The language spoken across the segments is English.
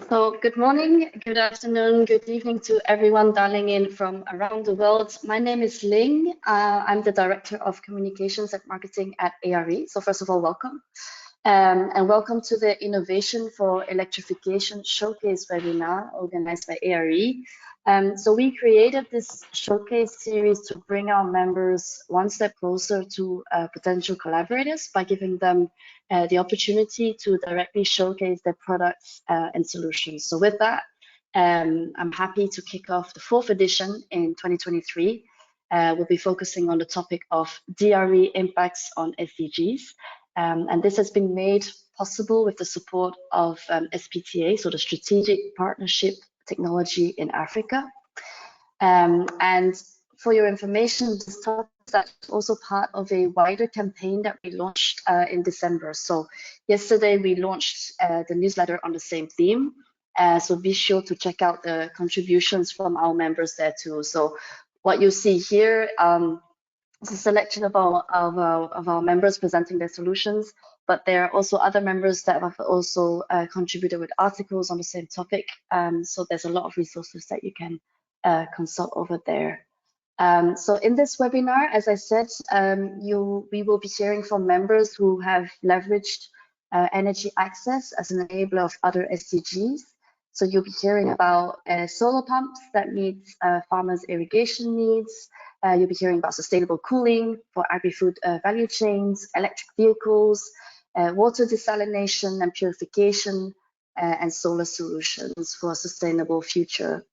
So good morning, good afternoon, good evening to everyone dialing in from around the world. My name is Ling. I'm the Director of Communications and Marketing at I4E. So first of all, welcome. And welcome to the Innovation for Electrification Showcase webinar organized by I4E. So we created this showcase series to bring our members one step closer to potential collaborators by giving them the opportunity to directly showcase their products and solutions. So with that, I'm happy to kick off the 4th edition in 2023. We'll be focusing on the topic of DRE impacts on SDGs. And this has been made possible with the support of SPTA, so the Strategic Partnership Technology in Africa. And for your information, this topic is also part of a wider campaign that we launched in December. So yesterday we launched the newsletter on the same theme. So be sure to check out the contributions from our members there too. So what you see here, it's a selection of our members presenting their solutions, but there are also other members that have also contributed with articles on the same topic. So there's a lot of resources that you can consult over there. So in this webinar, as I said, we will be hearing from members who have leveraged energy access as an enabler of other SDGs. So you'll be hearing about solar pumps that meet farmers' irrigation needs. You'll be hearing about sustainable cooling for agri-food value chains, electric vehicles, water desalination and purification, and solar solutions for a sustainable future.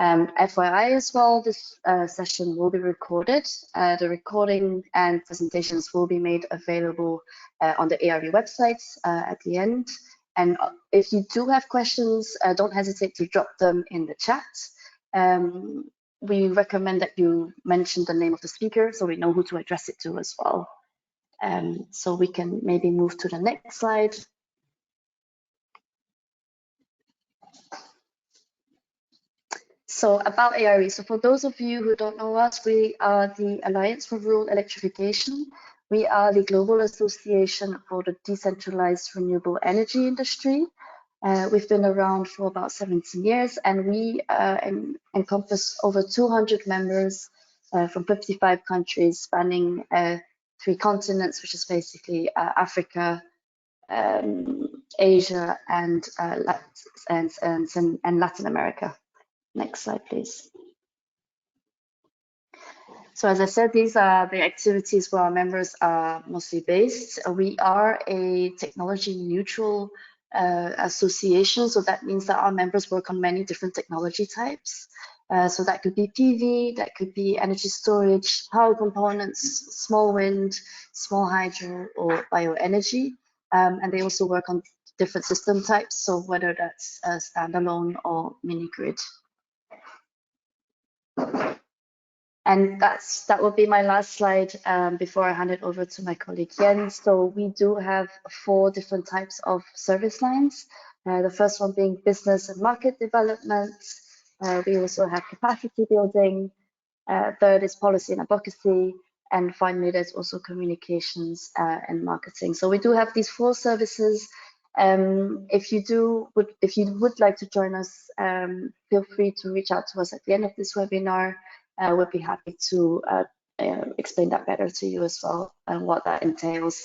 FYI as well, this session will be recorded. The recording and presentations will be made available on the I4E website at the end. And if you do have questions, don't hesitate to drop them in the chat. We recommend that you mention the name of the speaker so we know who to address it to as well. So we can maybe move to the next slide. So about I4E, so for those of you who don't know us, we are the Alliance for Rural Electrification. We are the global association for the decentralized renewable energy industry. We've been around for about 17 years, and we encompass over 200 members from 55 countries spanning 3 continents, which is basically Africa, Asia, and Latin America. Next slide, please. So as I said, these are the activities where our members are mostly based. We are a technology neutral association, so that means that our members work on many different technology types. So that could be PV, that could be energy storage, power components, small wind, small hydro, or bioenergy. And they also work on different system types, so whether that's standalone or mini grid. And that will be my last slide before I hand it over to my colleague Jens. So we do have 4 different types of service lines. The first one being business and market development. We also have capacity building. Third is policy and advocacy. And finally, there's also communications and marketing. So we do have these 4 services. If you would like to join us, feel free to reach out to us at the end of this webinar. We'll be happy to explain that better to you as well and what that entails.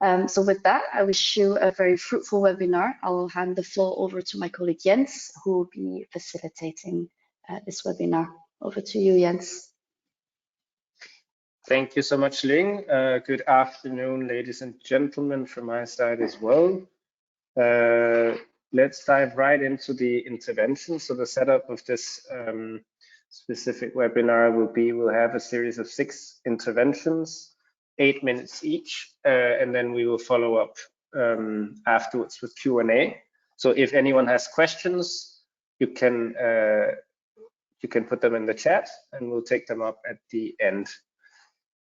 So with that, I wish you a very fruitful webinar. I will hand the floor over to my colleague Jens, who will be facilitating this webinar. Over to you, Jens. Thank you so much, Ling. Good afternoon, ladies and gentlemen, from my side as well. Let's dive right into the intervention. So the setup of this specific webinar will be, we'll have a series of 6 interventions, 8 minutes each, and then we will follow up afterwards with Q&A. So if anyone has questions, you can put them in the chat and we'll take them up at the end.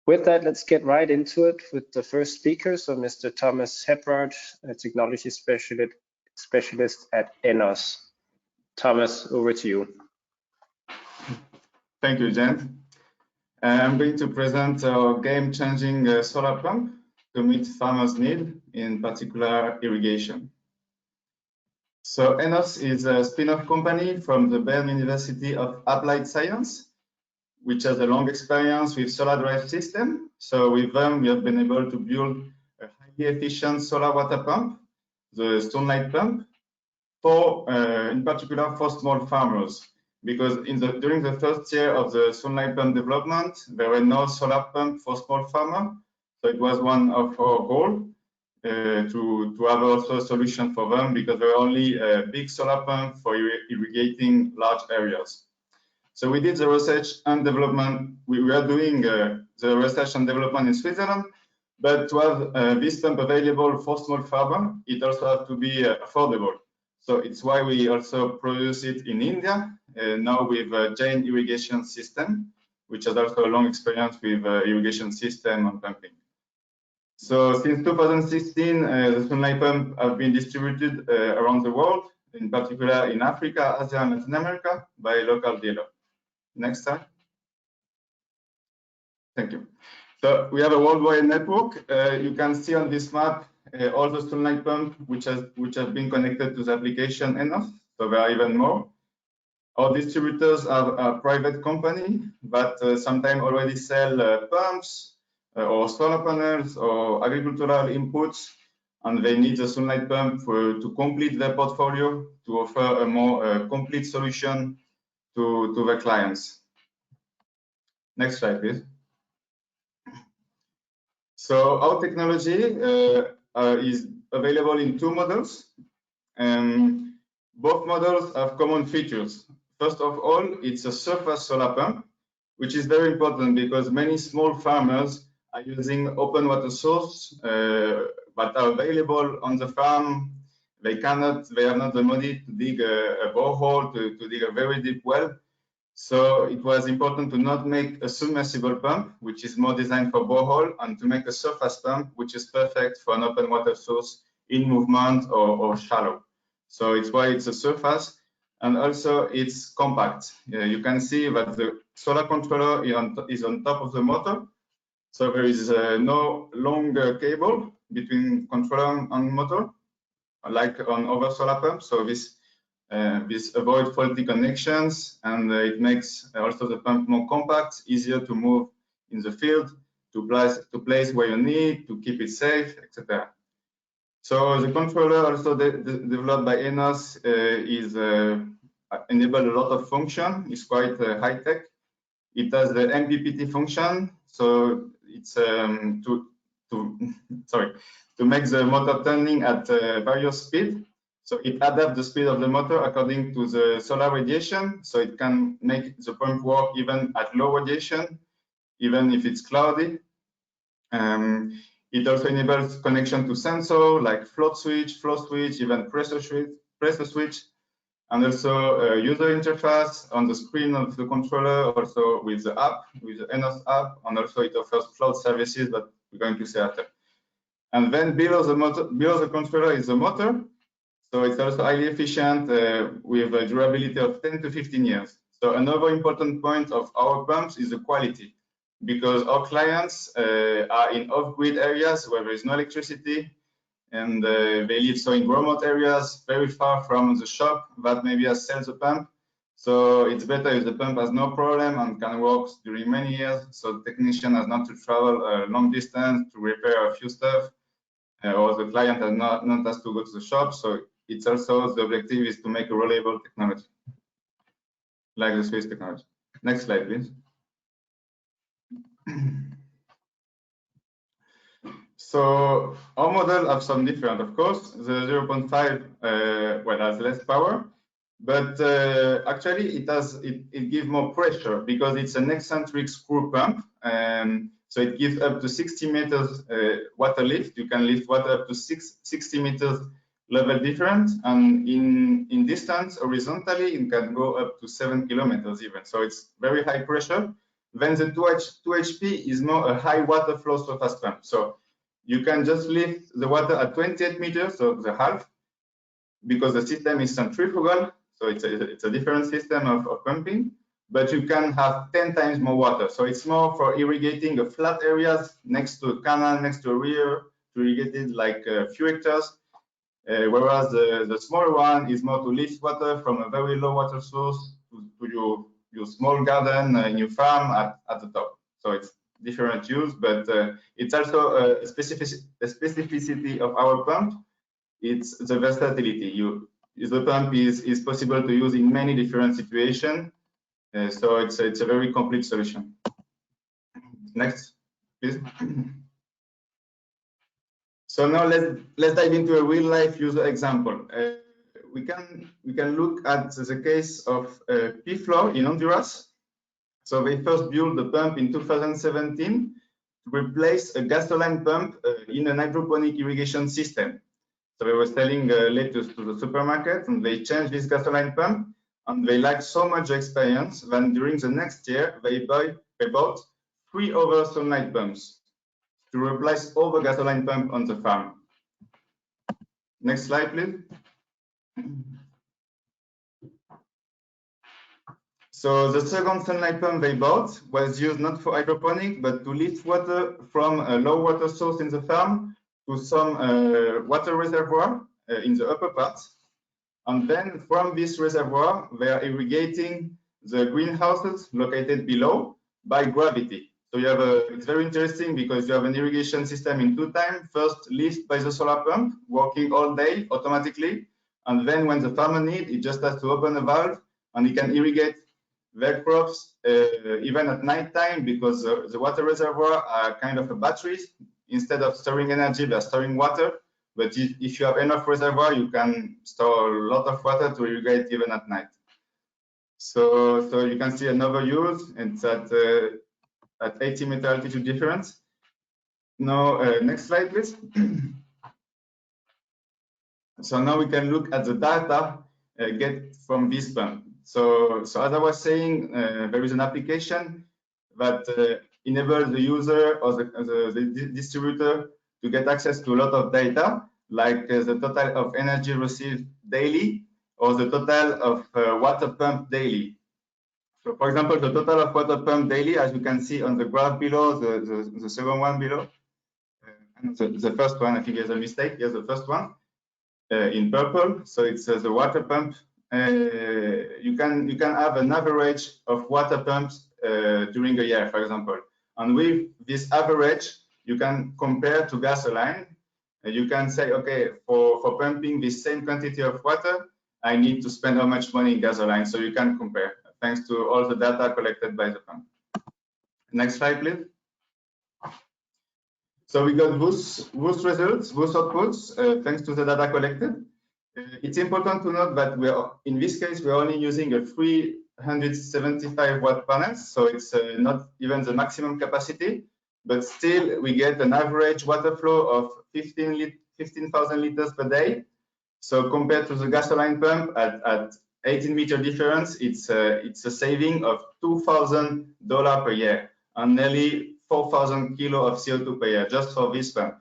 With that, let's get right into it with the first speaker, so Mr. Thomas Hebrard, a technology specialist at ENOS. Thomas, over to you. Thank you, Jen. I'm going to present our game-changing solar pump to meet farmers' need, in particular irrigation. So ENOS is a spin-off company from the Bern University of Applied Science, which has a long experience with solar drive system. So with them, we have been able to build a highly efficient solar water pump, the Stonelight pump, for in particular for small farmers. Because during the first year of the Stonelight pump development, there were no solar pump for small farmers. So it was one of our goals to have also a solution for them, because there were only a big solar pump for irrigating large areas. So we did the research and development. We were doing the research and development in Switzerland, but to have this pump available for small farmers, it also has to be affordable. So it's why we also produce it in India, now with a Jain irrigation system, which has also a long experience with irrigation system and pumping. So since 2016, the Stonelight pump have been distributed around the world, in particular in Africa, Asia, and Latin America, by local dealers. Next slide. Thank you. So we have a worldwide network. You can see on this map all the Stonelight pump which have been connected to the application ENOS. So there are even more. Our distributors are a private company, but sometimes already sell pumps or solar panels or agricultural inputs, and they need the Stonelight pump to complete their portfolio, to offer a more complete solution to the clients. Next slide, please. So our technology is available in 2 models. Both models have common features. First of all, it's a surface solar pump, which is very important because many small farmers are using open water source but are available on the farm. They have not the money to dig a borehole, to dig a very deep well. So it was important to not make a submersible pump, which is more designed for borehole, and to make a surface pump, which is perfect for an open water source in movement or shallow. So it's why it's a surface, and also it's compact. You can see that the solar controller is on top of the motor. So there is no long cable between controller and motor, like on other solar pumps. So this avoids faulty connections, and it makes also the pump more compact, easier to move in the field, to place where you need, to keep it safe, etc. So the controller, also developed by ENOS, is enable a lot of function. It's quite high tech. It has the MPPT function, so it's to make the motor turning at various speed. So it adapts the speed of the motor according to the solar radiation, so it can make the pump work even at low radiation, even if it's cloudy. It also enables connection to sensor like flow switch, even pressure switch, and also user interface on the screen of the controller, also with the app, with the ENOS app, and also it offers cloud services that we're going to see after. And then below the controller is the motor. So it's also highly efficient with a durability of 10 to 15 years. So another important point of our pumps is the quality, because our clients are in off-grid areas where there is no electricity, and they live so in remote areas, very far from the shop that maybe has sells a pump. So it's better if the pump has no problem and can work during many years. So the technician has not to travel a long distance to repair a few stuff, or the client has not has to go to the shop. So it's also, the objective is to make a reliable technology, like the Swiss technology. Next slide, please. So our model have some different, of course. The 0.5 well, has less power, but actually it gives more pressure because it's an eccentric screw pump. So it gives up to 60 meters water lift. You can lift water up to 60 meters level difference, and in distance horizontally it can go up to 7 kilometers even. So it's very high pressure. Then the 2 HP is more a high water flow surface pump. So you can just lift the water at 28 meters, so the half, because the system is centrifugal. So it's a different system of pumping, but you can have 10 times more water. So it's more for irrigating the flat areas next to a canal, next to a river, to irrigate it like a few hectares. Whereas the smaller one is more to lift water from a very low water source to your small garden in your farm at the top. So it's different use, but it's also a specificity of our pump. It's the versatility. The pump is possible to use in many different situations. So it's a very complete solution. Next, please. So now let's dive into a real life user example. We can look at the case of Piflo in Honduras. So they first built the pump in 2017 to replace a gasoline pump in an hydroponic irrigation system. So they were selling lettuce to the supermarket, and they changed this gasoline pump, and they liked so much experience that during the next year they bought 3 other sunlight pumps to replace all the gasoline pump on the farm. Next slide, please. So the second sunlight pump they bought was used not for hydroponic, but to lift water from a low water source in the farm to some water reservoir in the upper part. And then from this reservoir, they are irrigating the greenhouses located below by gravity. So you have it's very interesting because you have an irrigation system in 2 times. First, lift by the solar pump, working all day automatically. And then when the farmer needs, it just has to open a valve and it can irrigate their crops even at night time, because the water reservoir are kind of a batteries. Instead of storing energy, they're storing water. But if you have enough reservoir, you can store a lot of water to irrigate even at night. So you can see another use. It's at 80 meter altitude difference. Now, next slide, please. So now we can look at the data get from this pump. So as I was saying, there is an application that enables the user or the distributor to get access to a lot of data, like the total of energy received daily or the total of water pumped daily. So for example, the total of water pumped daily, as you can see on the graph below, the second one below, and the first one, I think there's a mistake. Here's the first one in purple. So it's the water pump. You can have an average of water pumps during a year, for example. And with this average, you can compare to gasoline. You can say, okay, for pumping the same quantity of water, I need to spend how much money in gasoline. So you can compare thanks to all the data collected by the pump. Next slide, please. So we got those results, those outputs, thanks to the data collected. It's important to note that in this case, we're only using a 375 watt panel. So it's not even the maximum capacity, but still we get an average water flow of 15,000 liters per day. So compared to the gasoline pump at 18 meter difference, it's a saving of $2,000 per year and nearly 4,000 kilo of CO2 per year just for this pump.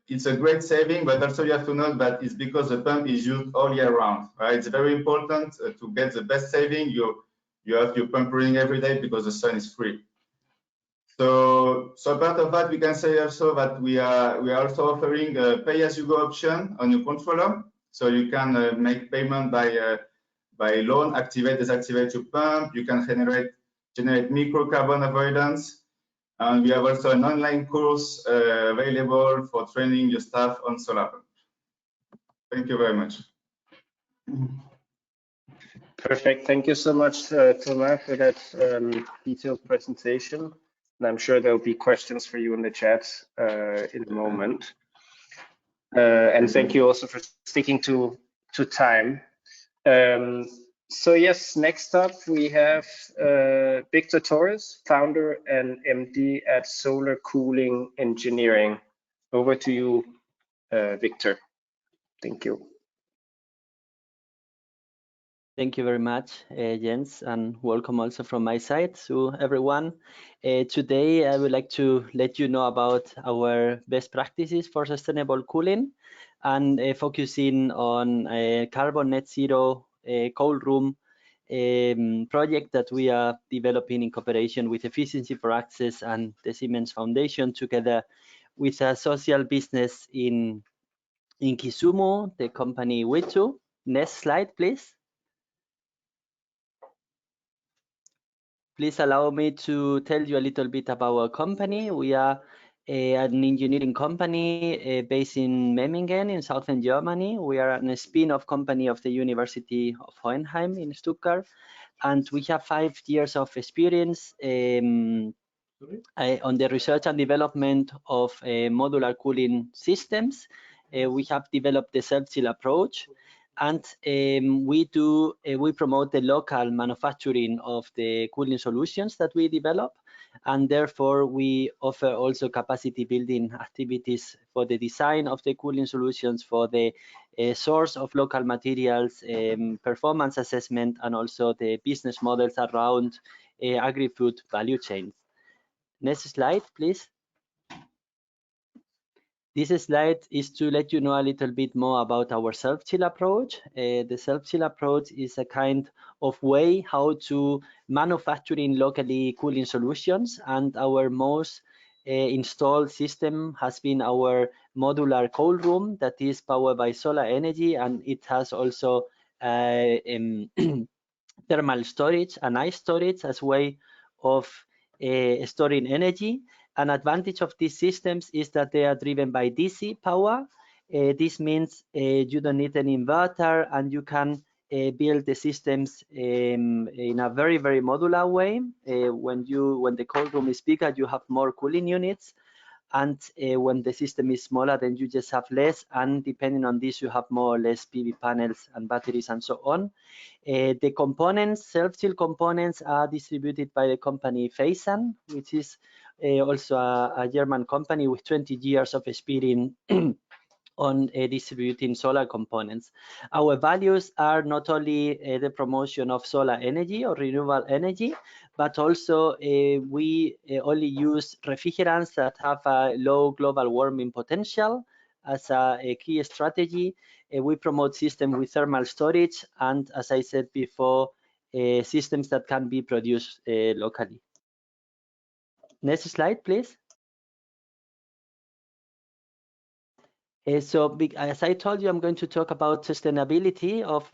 It's a great saving, but also you have to note that it's because the pump is used all year round. Right? It's very important to get the best saving. You have your pump running every day because the sun is free. So part of that, we can say also that we are also offering a pay-as-you-go option on your controller. So you can make payment by loan, activate, deactivate your pump. You can generate micro carbon avoidance. And we have also an online course available for training your staff on solar pump. Thank you very much. Perfect. Thank you so much, Thomas, for that detailed presentation. And I'm sure there'll be questions for you in the chat in a moment. And thank you also for sticking to time. So yes, next up we have Victor Torres, founder and MD at Solar Cooling Engineering. Over to you, Victor. Thank you. Thank you very much, Jens, and welcome also from my side to everyone. Today, I would like to let you know about our best practices for sustainable cooling and focusing on a carbon net zero cold room project that we are developing in cooperation with Efficiency for Access and the Siemens Foundation, together with a social business in Kisumu, the company Witu. Next slide, please. Please allow me to tell you a little bit about our company. We are an engineering company based in Memmingen in southern Germany. We are a spin-off company of the University of Hohenheim in Stuttgart, and we have 5 years of experience on the research and development of modular cooling systems. We have developed the self-chill approach, and we promote the local manufacturing of the cooling solutions that we develop, and therefore we offer also capacity building activities for the design of the cooling solutions, for the source of local materials, performance assessment, and also the business models around agri-food value chains. Next slide, please. This slide is to let you know a little bit more about our self-chill approach. The self-chill approach is a kind of way how to manufacturing locally cooling solutions, and our most installed system has been our modular cold room that is powered by solar energy, and it has also thermal storage and ice storage as way of storing energy. An advantage of these systems is that they are driven by DC power. This means you don't need an inverter, and you can build the systems in a very, very modular way. When the cold room is bigger, you have more cooling units, and when the system is smaller, then you just have less, and depending on this, you have more or less PV panels and batteries and so on. The components, self-chill components, are distributed by the company Feisan, which is also a German company with 20 years of experience on distributing solar components. Our values are not only the promotion of solar energy or renewable energy, but also we only use refrigerants that have a low global warming potential as a key strategy. We promote systems with thermal storage, and as I said before, systems that can be produced locally. Next slide, please. So as I told you, I'm going to talk about sustainability of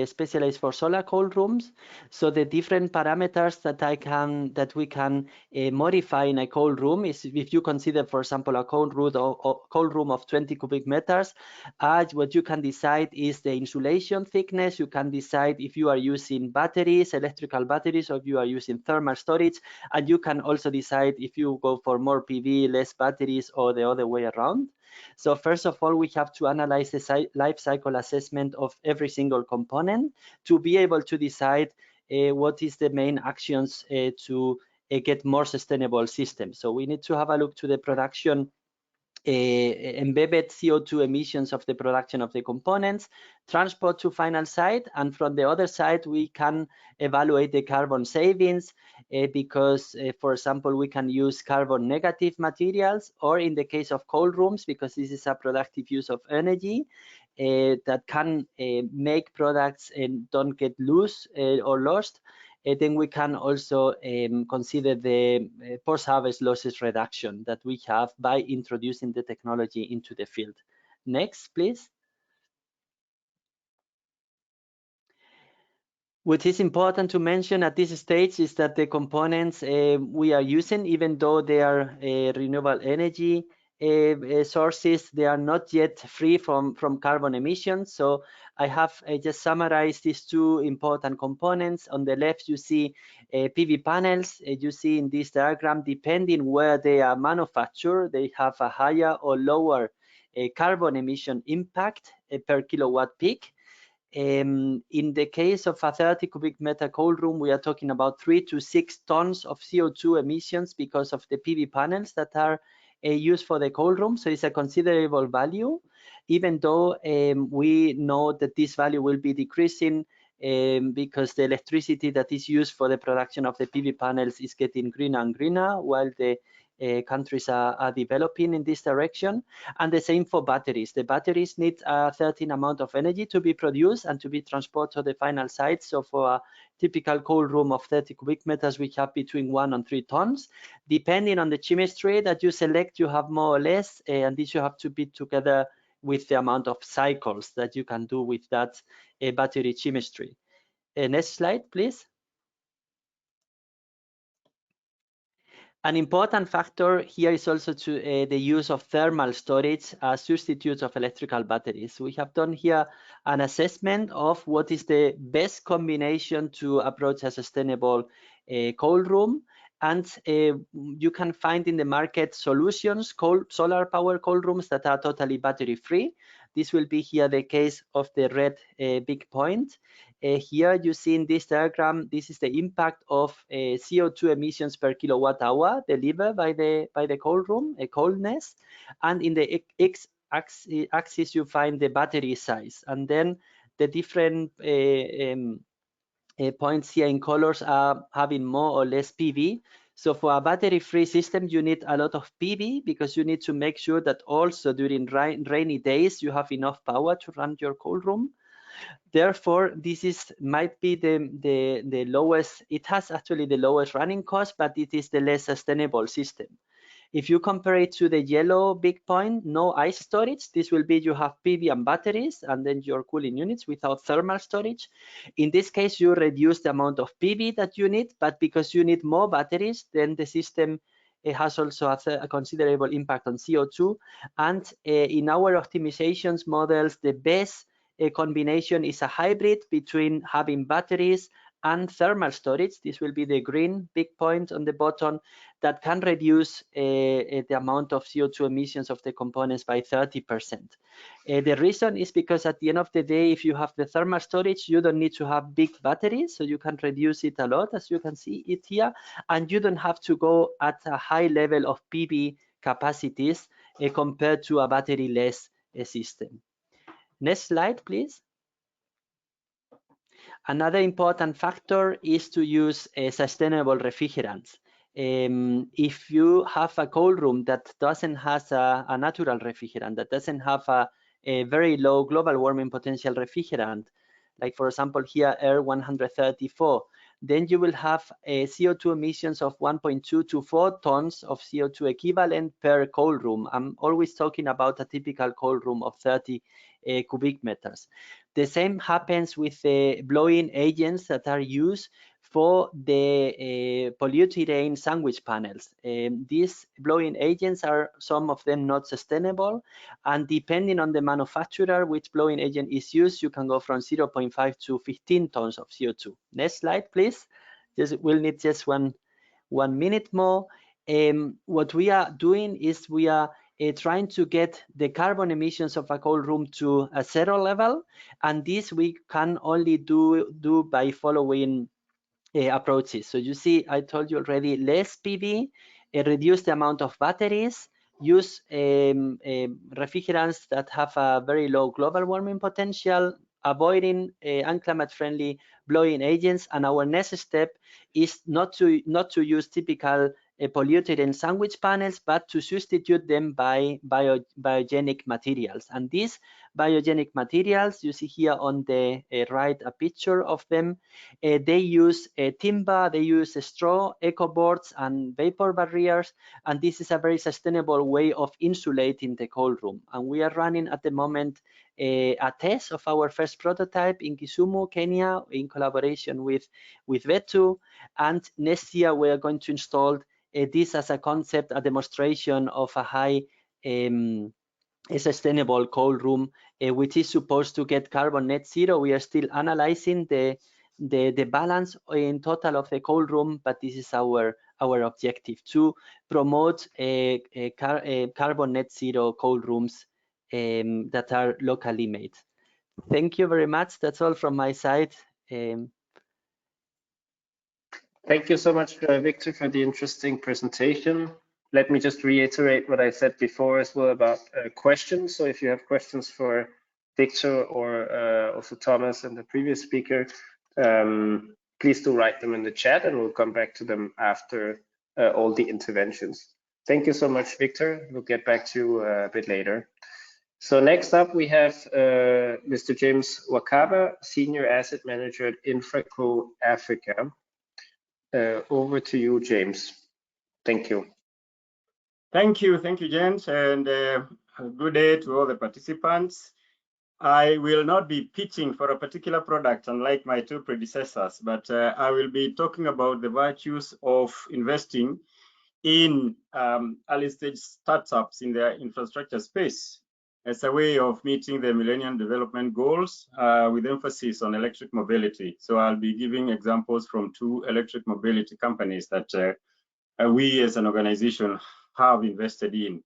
specialized for solar cold rooms. So the different parameters that we can modify in a cold room is, if you consider, for example, a cold room of 20 cubic meters, what you can decide is the insulation thickness. You can decide if you are using batteries, electrical batteries, or if you are using thermal storage, and you can also decide if you go for more PV, less batteries, or the other way around. So first of all, we have to analyze the life cycle assessment of every single component to be able to decide what is the main actions to get more sustainable systems. So we need to have a look to the production embedded CO2 emissions of the production of the components, transport to final site, and from the other side we can evaluate the carbon savings because for example, we can use carbon negative materials, or in the case of cold rooms, because this is a productive use of energy that can make products and don't get loose or lost. Then we can also consider the post-harvest losses reduction that we have by introducing the technology into the field. Next, please. What is important to mention at this stage is that the components we are using, even though they are renewable energy sources, they are not yet free from carbon emissions. So I have just summarized these two important components. On the left, you see PV panels. You see in this diagram, depending where they are manufactured, they have a higher or lower carbon emission impact per kilowatt peak. In the case of a 30 cubic meter cold room, we are talking about 3 to 6 tons of CO2 emissions because of the PV panels that are used for the cold room. So it's a considerable value, even though we know that this value will be decreasing because the electricity that is used for the production of the PV panels is getting greener and greener while the countries are developing in this direction. And the same for batteries. The batteries need a certain amount of energy to be produced and to be transported to the final site. So for a typical cold room of 30 cubic meters, we have between 1 and 3 tons. Depending on the chemistry that you select, you have more or less, and this you have to be together with the amount of cycles that you can do with that battery chemistry. Next slide, please. An important factor here is also the use of thermal storage as substitutes of electrical batteries. We have done here an assessment of what is the best combination to approach a sustainable cold room. And you can find in the market solutions, solar power cold rooms that are totally battery free. This will be here the case of the red big point. Here you see in this diagram, this is the impact of CO2 emissions per kilowatt hour delivered by the cold room, coldness, and in the x-axis you find the battery size, and then the different points here in colors are having more or less PV. So for a battery-free system, you need a lot of PV because you need to make sure that also during rainy days you have enough power to run your cold room. Therefore, this might be the lowest. It has actually the lowest running cost, but it is the less sustainable system. If you compare it to the yellow big point, no ice storage, this will be you have PV and batteries and then your cooling units without thermal storage. In this case, you reduce the amount of PV that you need, but because you need more batteries, then the system has also a considerable impact on CO2. And in our optimizations models, the best combination is a hybrid between having batteries and thermal storage. This will be the green big point on the bottom that can reduce the amount of CO2 emissions of the components by 30%. The reason is because at the end of the day, if you have the thermal storage, you don't need to have big batteries, so you can reduce it a lot, as you can see it here, and you don't have to go at a high level of PV capacities compared to a battery-less system. Next slide, please. Another important factor is to use sustainable refrigerants. If you have a cold room that doesn't have a natural refrigerant, that doesn't have a very low global warming potential refrigerant, like for example here R134, then you will have CO2 emissions of 1.2 to 4 tons of CO2 equivalent per cold room. I'm always talking about a typical cold room of 30 cubic meters. The same happens with the blowing agents that are used for the polyurethane sandwich panels. These blowing agents are, some of them, not sustainable, and depending on the manufacturer which blowing agent is used, you can go from 0.5 to 15 tons of CO2. Next slide, please. We'll need just one minute more. What we are doing is we are trying to get the carbon emissions of a cold room to a 0 level, and this we can only do by following approaches. So you see, I told you already, less PV, reduce the amount of batteries, use refrigerants that have a very low global warming potential, avoiding unclimate-friendly blowing agents, and our next step is not to use typical polyurethane sandwich panels, but to substitute them by biogenic materials. And these biogenic materials, you see here on the right a picture of them. They use timber, they use straw, eco boards, and vapor barriers, and this is a very sustainable way of insulating the cold room. And we are running at the moment a test of our first prototype in Kisumu, Kenya, in collaboration with Vetu, and next year we are going to install this as a concept, a demonstration of a high a sustainable cold room, which is supposed to get carbon net zero. We are still analyzing the balance in total of the cold room, but this is our objective, to promote carbon net zero cold rooms that are locally made. Thank you very much. That's all from my side. Thank you so much, Victor, for the interesting presentation. Let me just reiterate what I said before as well about questions. So if you have questions for Victor or also Thomas and the previous speaker, please do write them in the chat and we'll come back to them after all the interventions. Thank you so much, Victor. We'll get back to you a bit later. So next up, we have Mr. James Wakaba, Senior Asset Manager at Infraco Africa. Over to you, James. Thank you. Thank you, James, and good day to all the participants. I will not be pitching for a particular product, unlike my two predecessors, but I will be talking about the virtues of investing in early stage startups in the infrastructure space as a way of meeting the Millennium Development Goals with emphasis on electric mobility. So I'll be giving examples from two electric mobility companies that we as an organization have invested in.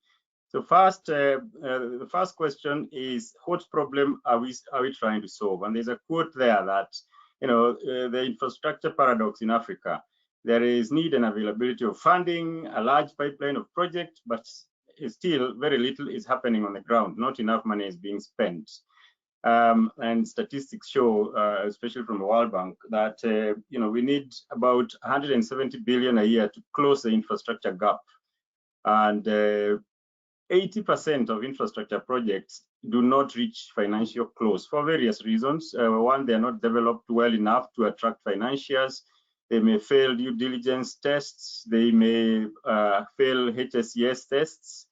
So first, the first question is, what problem are we trying to solve? And there's a quote there that, the infrastructure paradox in Africa. There is need and availability of funding, a large pipeline of projects, but still very little is happening on the ground. Not enough money is being spent. And statistics show, especially from the World Bank, that we need about 170 billion a year to close the infrastructure gap. And 80% of infrastructure projects do not reach financial close for various reasons. One, they are not developed well enough to attract financiers. They may fail due diligence tests. They may fail HSES tests,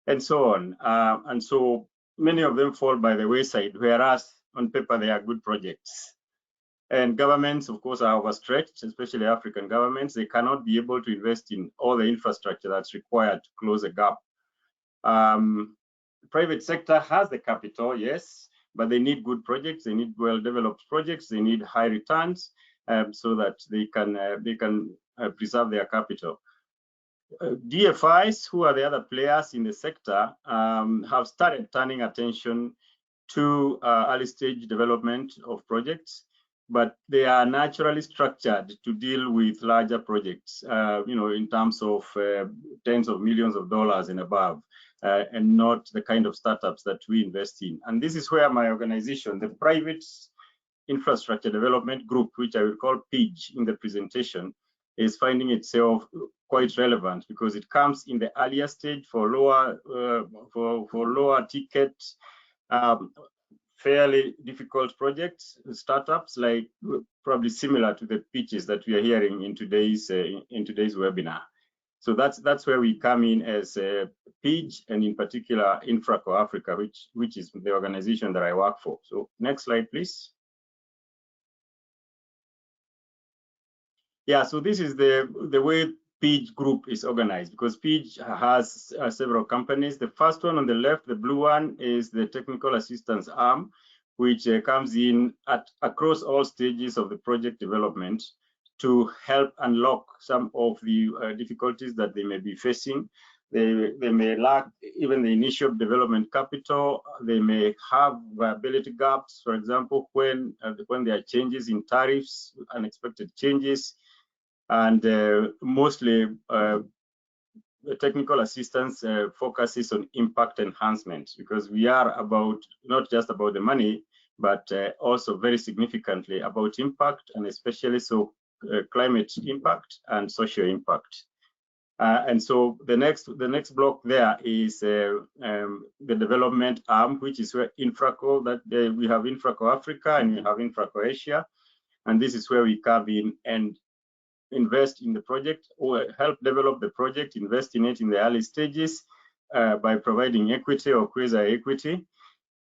and so on. And so many of them fall by the wayside, whereas on paper they are good projects. And governments, of course, are overstretched, especially African governments. They cannot be able to invest in all the infrastructure that's required to close a gap. Private sector has the capital, yes, but they need good projects. They need well-developed projects. They need high returns so that they can preserve their capital. DFIs, who are the other players in the sector, have started turning attention to early stage development of projects, but they are naturally structured to deal with larger projects, in terms of tens of millions of dollars and above, and not the kind of startups that we invest in. And this is where my organization, the Private Infrastructure Development Group, which I will call PIDGE in the presentation, is finding itself quite relevant because it comes in the earlier stage for lower ticket, fairly difficult projects, startups, like probably similar to the pitches that we are hearing in today's webinar. So that's where we come in as PIDGE, and in particular Infraco Africa, which is the organization that I work for. So next slide, please. Yeah, so this is the way PIDGE group is organized, because PIDGE has several companies. The first one on the left, the blue one, is the technical assistance arm, which comes in across all stages of the project development to help unlock some of the difficulties that they may be facing. They may lack even the initial development capital. They may have viability gaps, for example, when there are changes in tariffs, unexpected changes. And mostly the technical assistance focuses on impact enhancement, because we are about not just about the money, but also very significantly about impact, and especially so climate impact and social impact. And so the next block there is the development arm, which is where Infraco, that we have Infraco Africa and we have Infraco Asia, and this is where we come in and invest in the project or help develop the project, invest in it in the early stages by providing equity or quasi-equity.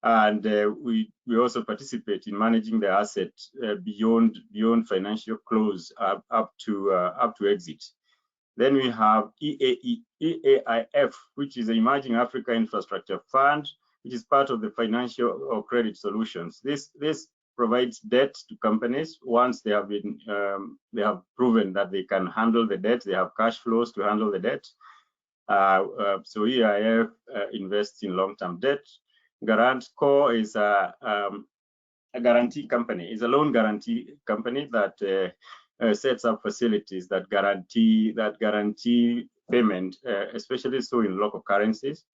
And we also participate in managing the asset beyond financial close up to exit. Then we have EAIF, which is the Emerging Africa Infrastructure Fund, which is part of the financial or credit solutions. This provides debt to companies once they have proven that they can handle the debt. They have cash flows to handle the debt. So EIF invests in long-term debt. Guarantor is a a guarantee company. It's a loan guarantee company that sets up facilities that guarantee payment, especially so in local currencies.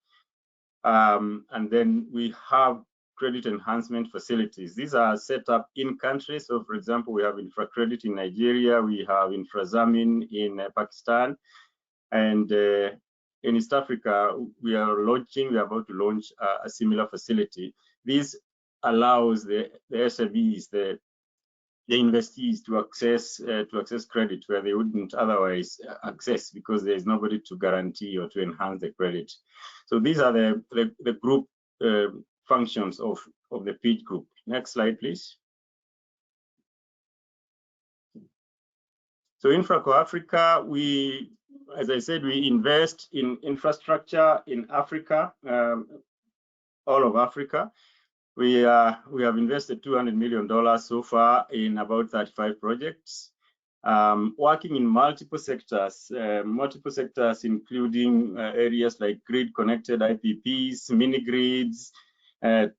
And then we have credit enhancement facilities. These are set up in countries. So, for example, we have InfraCredit in Nigeria, we have InfraZamin in Pakistan, and in East Africa, we are about to launch a similar facility. This allows the SMEs, the investees to access credit where they wouldn't otherwise access because there is nobody to guarantee or to enhance the credit. So these are the group functions of the PEACH group. Next slide, please. So InfraCo Africa, as I said, we invest in infrastructure in Africa, all of Africa. We have invested $200 million so far in about 35 projects, working in multiple sectors including areas like grid-connected IPPs, mini-grids,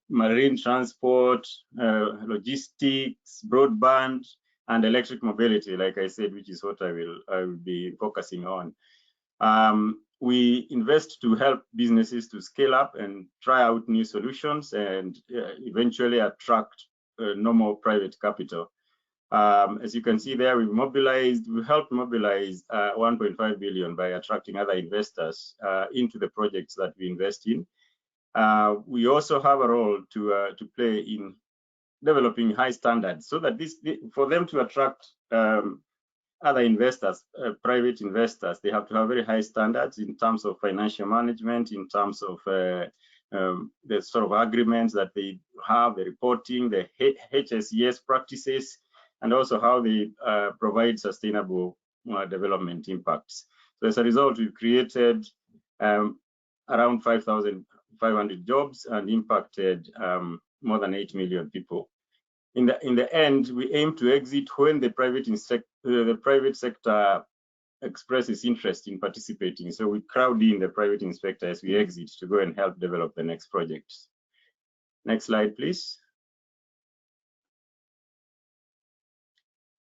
marine transport, logistics, broadband, and electric mobility, like I said, which is what I will be focusing on. We invest to help businesses to scale up and try out new solutions and eventually attract normal private capital. As you can see there, we helped mobilize 1.5 billion by attracting other investors into the projects that we invest in. We also have a role to play in developing high standards so that for them to attract other investors, private investors, they have to have very high standards in terms of financial management, in terms of the sort of agreements that they have, the reporting, the HSES practices, and also how they provide sustainable development impacts. So as a result, we've created around 5,500 jobs and impacted more than 8 million people. In the end, we aim to exit when the private sector expresses interest in participating. So we crowd in the private sector as we exit to go and help develop the next projects. Next slide, please.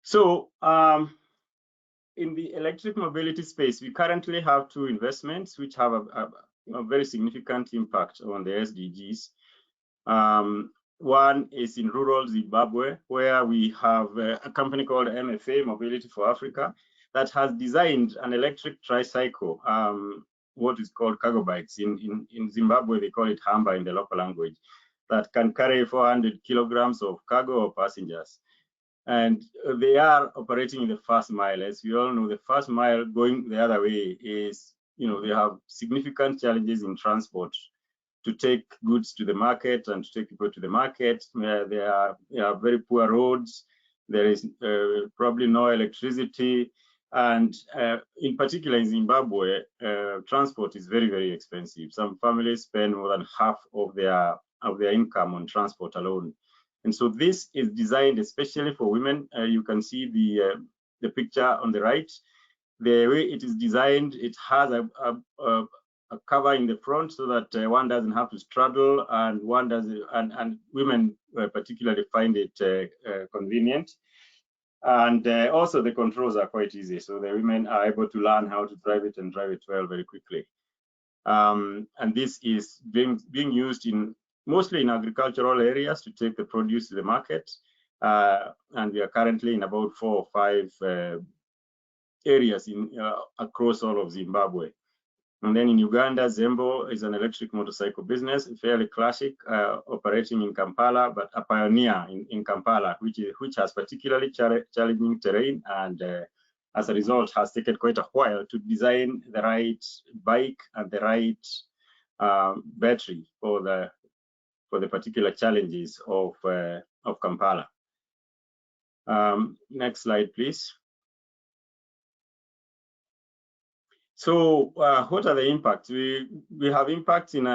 So in the electric mobility space, we currently have 2 investments which have a very significant impact on the SDGs. One is in rural Zimbabwe, where we have a company called MFA, Mobility for Africa, that has designed an electric tricycle, what is called cargo bikes. In Zimbabwe, they call it hamba in the local language, that can carry 400 kilograms of cargo or passengers. And they are operating in the first mile. As we all know, the first mile going the other way is, they have significant challenges in transport to take goods to the market and to take people to the market. There are very poor roads. There is probably no electricity. And in particular in Zimbabwe, transport is very, very expensive. Some families spend more than half of their income on transport alone. And so this is designed especially for women. You can see the picture on the right. The way it is designed, it has a cover in the front so that one doesn't have to straddle, and and women particularly find it convenient. And also the controls are quite easy, so the women are able to learn how to drive it and drive it well very quickly. And this is being used mostly in agricultural areas to take the produce to the market. And we are currently in about 4 or 5 areas across all of Zimbabwe. And then in Uganda, Zembo is an electric motorcycle business, fairly classic, operating in Kampala, but a pioneer in Kampala, which has particularly challenging terrain, and as a result has taken quite a while to design the right bike and the right battery for the particular challenges of Kampala. Next slide, please. So what are the impacts? We have impacts in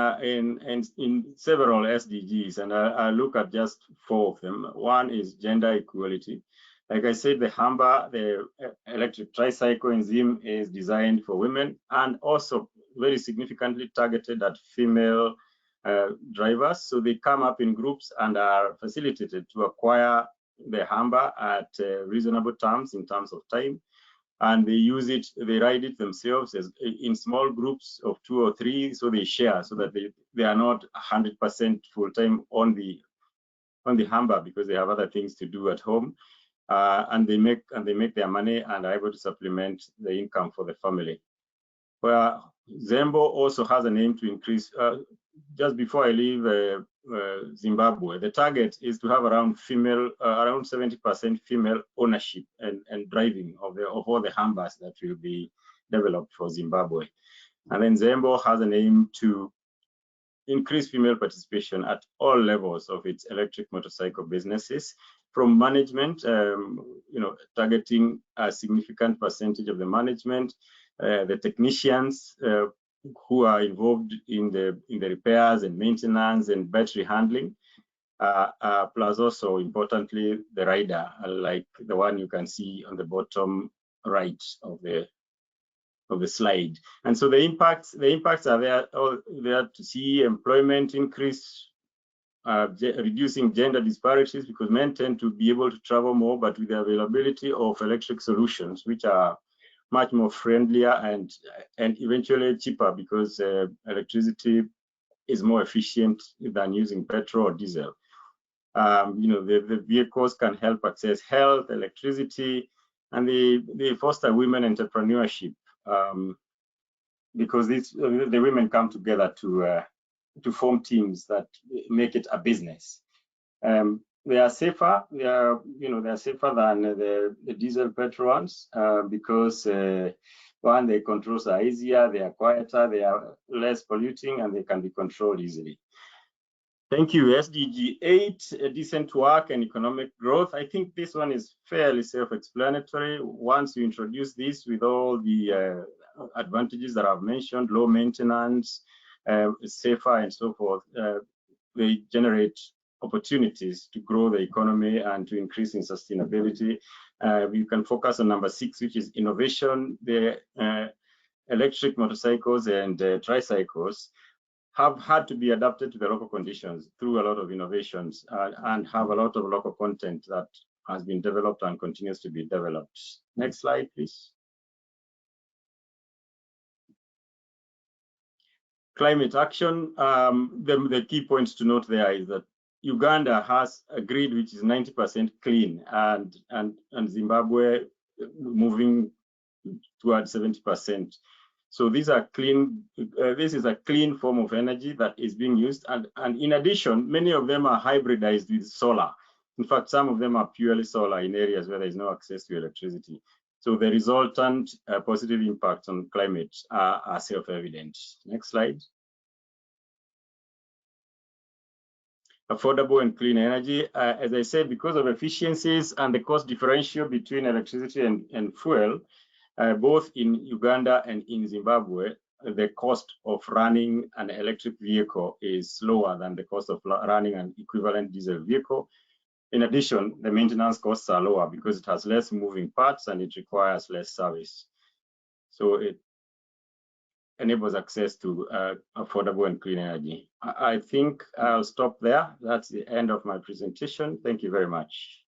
several SDGs, and I'll look at just 4 of them. One is gender equality. Like I said, the hamba, the electric tricycle in Zim, is designed for women and also very significantly targeted at female drivers. So they come up in groups and are facilitated to acquire the Humber at reasonable terms in terms of time. And they use it, they ride it themselves in small groups of 2 or 3, so they share so that they are not 100% full-time on the Humber because they have other things to do at home. And they make their money and are able to supplement the income for the family. Well, Zembo also has an aim to increase. Just before I leave Zimbabwe, the target is to have around 70% female ownership and driving of all the Humbers that will be developed for Zimbabwe. And then Zembo has an aim to increase female participation at all levels of its electric motorcycle businesses, from management, targeting a significant percentage of the management, the technicians who are involved in the repairs and maintenance and battery handling, plus also importantly the rider, like the one you can see on the bottom right of the slide. And so the impacts are there to see employment increase, reducing gender disparities because men tend to be able to travel more, but with the availability of electric solutions, which are much more friendlier and eventually cheaper because electricity is more efficient than using petrol or diesel. The vehicles can help access health, electricity, and they foster women entrepreneurship because the women come together to form teams that make it a business. They are safer. They are safer than the diesel petrol ones because one, the controls are easier, they are quieter, they are less polluting, and they can be controlled easily. Thank you. SDG 8, decent work and economic growth. I think this one is fairly self-explanatory. Once you introduce this with all the advantages that I've mentioned, low maintenance, safer, and so forth, they generate opportunities to grow the economy and to increase in sustainability. You can focus on number 6, which is innovation. The electric motorcycles and tricycles have had to be adapted to the local conditions through a lot of innovations and have a lot of local content that has been developed and continues to be developed. Next slide, please. Climate action. The key points to note there is that Uganda has a grid which is 90% clean, and Zimbabwe moving towards 70%. So these are clean. This is a clean form of energy that is being used, and in addition, many of them are hybridized with solar. In fact, some of them are purely solar in areas where there is no access to electricity. So the resultant positive impacts on climate are self-evident. Next slide. Affordable and clean energy. As I said, because of efficiencies and the cost differential between electricity and fuel, both in Uganda and in Zimbabwe, the cost of running an electric vehicle is lower than the cost of running an equivalent diesel vehicle. In addition, the maintenance costs are lower because it has less moving parts and it requires less service. So it enables access to affordable and clean energy. I think I'll stop there. That's the end of my presentation. Thank you very much.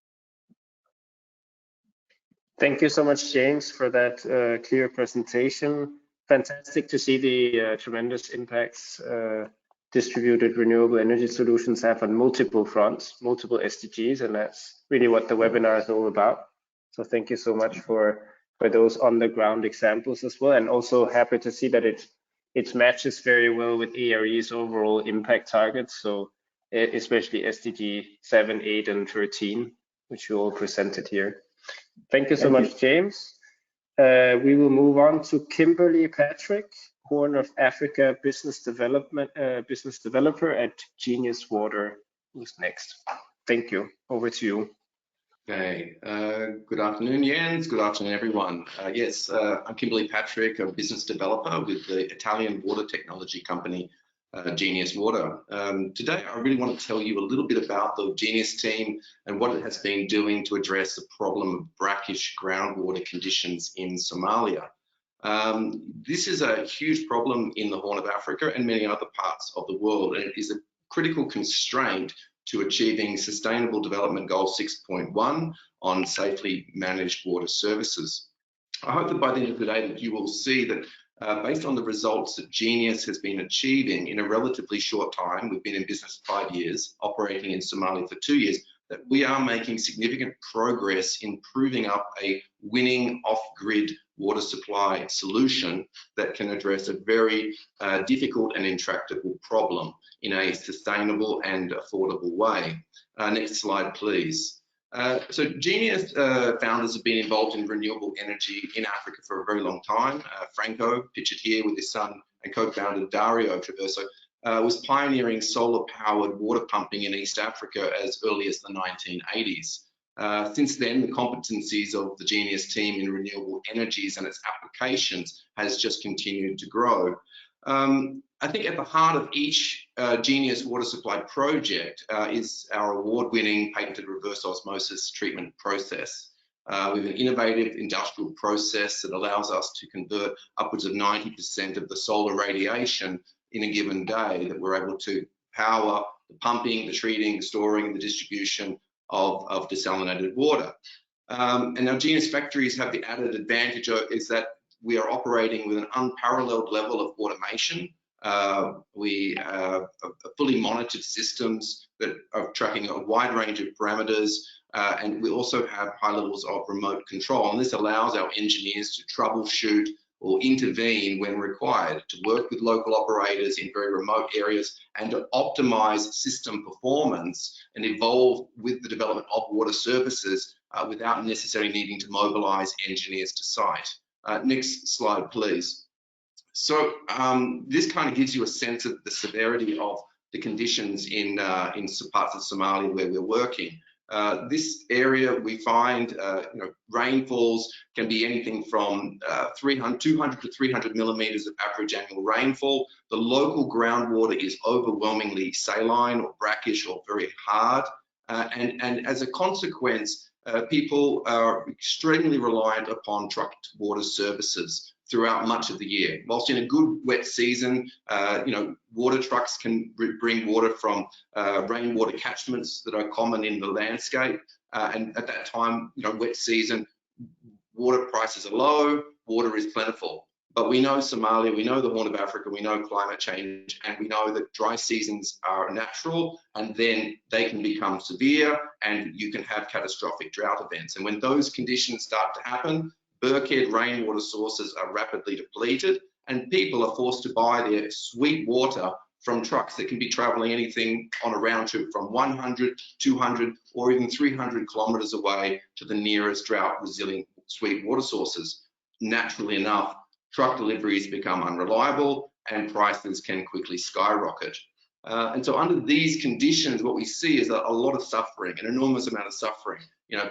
Thank you so much, James, for that clear presentation. Fantastic to see the tremendous impacts distributed renewable energy solutions have on multiple fronts, multiple SDGs, and that's really what the webinar is all about. So thank you so much for those on-the-ground examples as well, and also happy to see that it matches very well with ARE's overall impact targets, so especially SDG 7, 8, and 13, which you all presented here. Thank you so much, James. We will move on to Kimberly Patrick, Horn of Africa business developer at Genius Water, who's next. Thank you. Over to you. Okay. Good afternoon, Jens. Good afternoon, everyone. Yes, I'm Kimberly Patrick, a business developer with the Italian water technology company, Genius Water. Today, I really want to tell you a little bit about the Genius team and what it has been doing to address the problem of brackish groundwater conditions in Somalia. This is a huge problem in the Horn of Africa and many other parts of the world, and it is a critical constraint to achieving Sustainable Development Goal 6.1 on safely managed water services. I hope that by the end of the day that you will see that based on the results that Genius has been achieving in a relatively short time, we've been in business 5 years, operating in Somalia for 2 years, that we are making significant progress in proving up a winning off-grid water supply solution that can address a very difficult and intractable problem in a sustainable and affordable way. Next slide, please. So Genius founders have been involved in renewable energy in Africa for a very long time. Franco, pictured here with his son and co-founder Dario Traverso, was pioneering solar-powered water pumping in East Africa as early as the 1980s. Since then, the competencies of the Genius team in renewable energies and its applications has just continued to grow. I think at the heart of each Genius water supply project is our award-winning patented reverse osmosis treatment process. We have an innovative industrial process that allows us to convert upwards of 90% of the solar radiation in a given day, that we're able to power the pumping, the treating, the storing, and the distribution of desalinated water. And our Genius factories have the added advantage is that we are operating with an unparalleled level of automation. We have fully monitored systems that are tracking a wide range of parameters, and we also have high levels of remote control. And this allows our engineers to troubleshoot or intervene when required, to work with local operators in very remote areas and to optimize system performance and evolve with the development of water services without necessarily needing to mobilize engineers to site. Next slide, please. So this kind of gives you a sense of the severity of the conditions in parts of Somalia where we're working. This area, we find rainfalls can be anything from 200 to 300 millimeters of average annual rainfall. The local groundwater is overwhelmingly saline or brackish or very hard, and as a consequence, people are extremely reliant upon trucked water services throughout much of the year. Whilst in a good wet season, water trucks can bring water from rainwater catchments that are common in the landscape. And at that time, wet season, water prices are low, water is plentiful. But we know Somalia, we know the Horn of Africa, we know climate change, and we know that dry seasons are natural, and then they can become severe, and you can have catastrophic drought events. And when those conditions start to happen, Burkhead rainwater sources are rapidly depleted, and people are forced to buy their sweet water from trucks that can be traveling anything on a round trip from 100, 200, or even 300 kilometers away to the nearest drought resilient sweet water sources. Naturally enough, truck deliveries become unreliable and prices can quickly skyrocket. And so under these conditions, what we see is a lot of suffering, an enormous amount of suffering.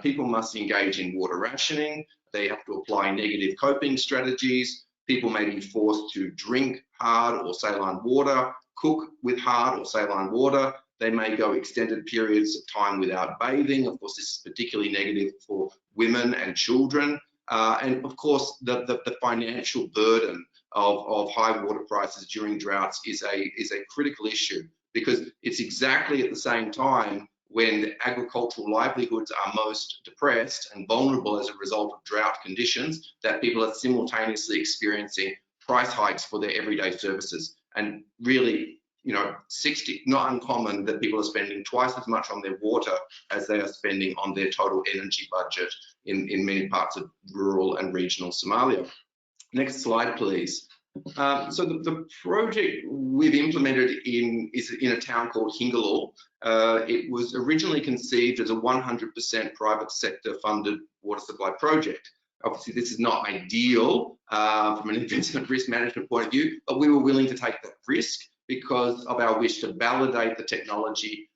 People must engage in water rationing. They have to apply negative coping strategies. People may be forced to drink hard or saline water, cook with hard or saline water. They may go extended periods of time without bathing. Of course, this is particularly negative for women and children. And of course, the financial burden of high water prices during droughts is a critical issue, because it's exactly at the same time when the agricultural livelihoods are most depressed and vulnerable as a result of drought conditions that people are simultaneously experiencing price hikes for their everyday services. And really, not uncommon that people are spending twice as much on their water as they are spending on their total energy budget in many parts of rural and regional Somalia. Next slide, please. So the project we've implemented is in a town called Hingalo. It was originally conceived as a 100% private sector funded water supply project. Obviously, this is not ideal from an investment risk management point of view, but we were willing to take that risk because of our wish to validate the technology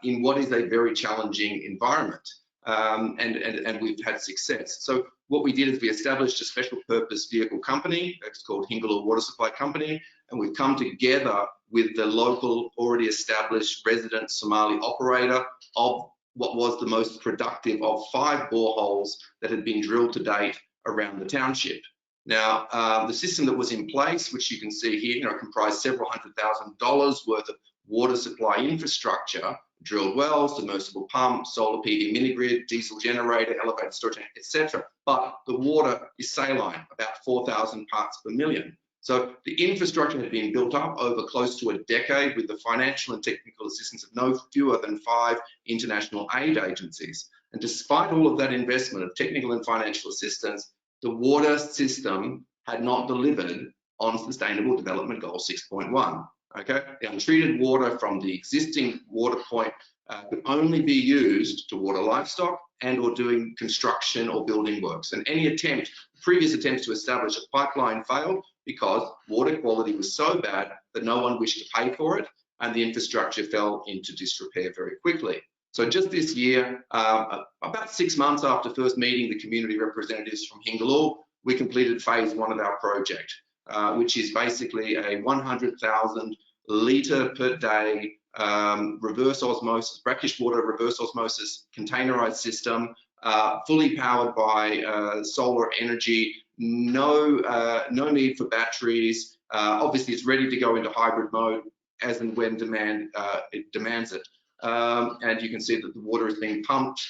in what is a very challenging environment. And we've had success. So what we did is we established a special purpose vehicle company. It's called Hingalo Water Supply Company, and we've come together with the local, already established resident Somali operator of what was the most productive of 5 boreholes that had been drilled to date around the township. Now, the system that was in place, which you can see here, comprised several $100,000 worth of water supply infrastructure, drilled wells, submersible pumps, solar PV mini-grid, diesel generator, elevated storage, etc. But the water is saline, about 4,000 parts per million. So the infrastructure had been built up over close to a decade with the financial and technical assistance of no fewer than 5 international aid agencies. And despite all of that investment of technical and financial assistance, the water system had not delivered on Sustainable Development Goal 6.1. Okay, the untreated water from the existing water point could only be used to water livestock and or doing construction or building works. And any previous attempts to establish a pipeline failed because water quality was so bad that no one wished to pay for it, and the infrastructure fell into disrepair very quickly. So just this year, about 6 months after first meeting the community representatives from Hingaloo, we completed phase 1 of our project, which is basically a 100,000 litre per day reverse osmosis, brackish water reverse osmosis containerized system, fully powered by solar energy, no need for batteries. Obviously, it's ready to go into hybrid mode as and when it demands it. And you can see that the water is being pumped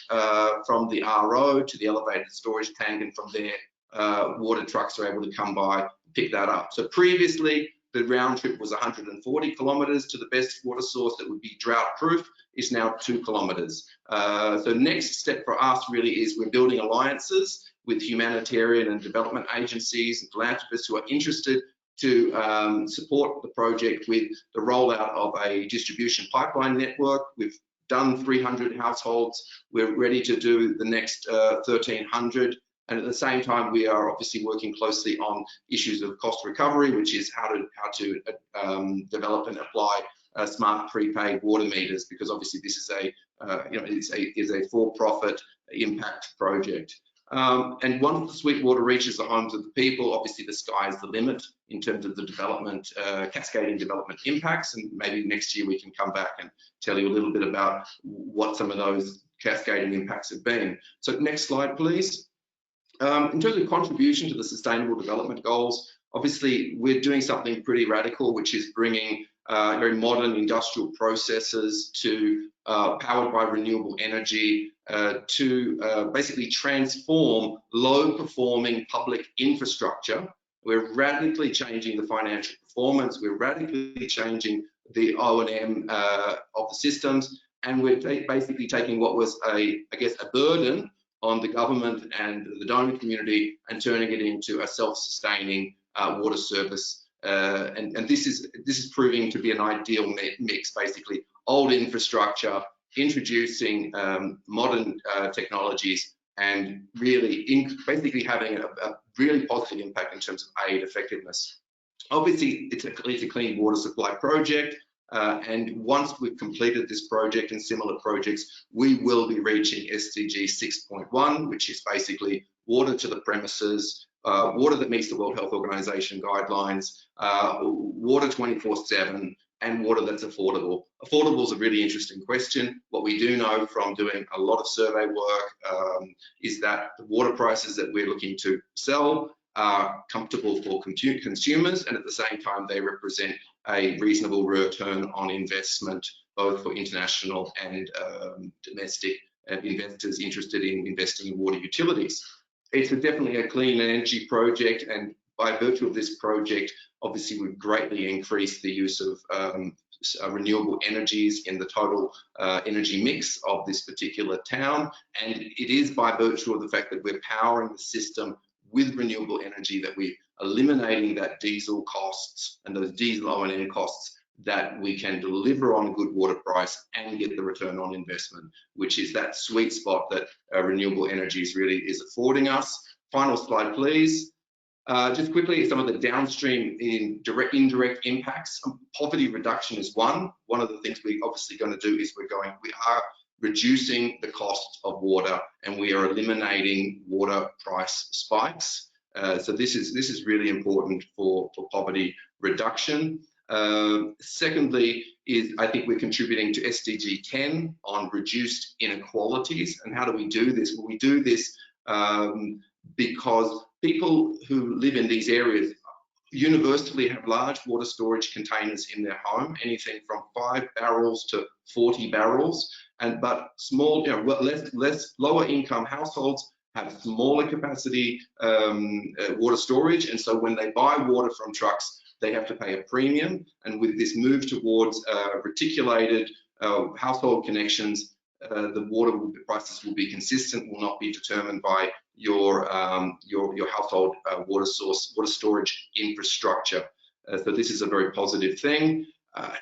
from the RO to the elevated storage tank, and from there, water trucks are able to come by and pick that up. So previously, the round trip was 140 kilometres to the best water source that would be drought proof. Is now 2 kilometres. So next step for us really is we're building alliances with humanitarian and development agencies and philanthropists who are interested to support the project with the rollout of a distribution pipeline network. We've done 300 households. We're ready to do the next 1,300. And at the same time, we are obviously working closely on issues of cost recovery, which is how to develop and apply smart prepaid water meters, because obviously this is a for-profit impact project. And once the Sweetwater reaches the homes of the people, obviously the sky is the limit in terms of the development, cascading development impacts. And maybe next year we can come back and tell you a little bit about what some of those cascading impacts have been. So next slide, please. In terms of contribution to the Sustainable Development Goals, obviously we're doing something pretty radical, which is bringing very modern industrial processes to powered by renewable energy to basically transform low-performing public infrastructure. We're radically changing the financial performance. We're radically changing the O&M of the systems, and we're basically taking what was I guess a burden on the government and the donor community and turning it into a self-sustaining water service. And this is proving to be an ideal mix, basically old infrastructure, introducing modern technologies, and really basically having a really positive impact in terms of aid effectiveness. Obviously, it's a clean water supply project. And once we've completed this project and similar projects, we will be reaching SDG 6.1, which is basically water to the premises, water that meets the World Health Organization guidelines, water 24/7, and water that's affordable. Affordable is a really interesting question. What we do know from doing a lot of survey work is that the water prices that we're looking to sell are comfortable for consumers, and at the same time they represent a reasonable return on investment, both for international and domestic investors interested in investing in water utilities. It's definitely a clean energy project, and by virtue of this project, obviously we've greatly increased the use of renewable energies in the total energy mix of this particular town. And it is by virtue of the fact that we're powering the system with renewable energy that we're eliminating that diesel costs and those diesel O&M costs, that we can deliver on a good water price and get the return on investment, which is that sweet spot that renewable energies really is affording us. Final slide, please. Just quickly, some of the downstream indirect impacts. Poverty reduction is one. One of the things we're obviously going to do is we are reducing the cost of water, and we are eliminating water price spikes. So this is really important for poverty reduction. Secondly, I think we're contributing to SDG 10 on reduced inequalities. And how do we do this? Well, we do this because people who live in these areas universally have large water storage containers in their home, anything from 5 barrels to 40 barrels. But small, lower income households have smaller capacity water storage, and so when they buy water from trucks, they have to pay a premium. And with this move towards reticulated household connections, the water prices will be consistent, will not be determined by your household water storage infrastructure. So this is a very positive thing.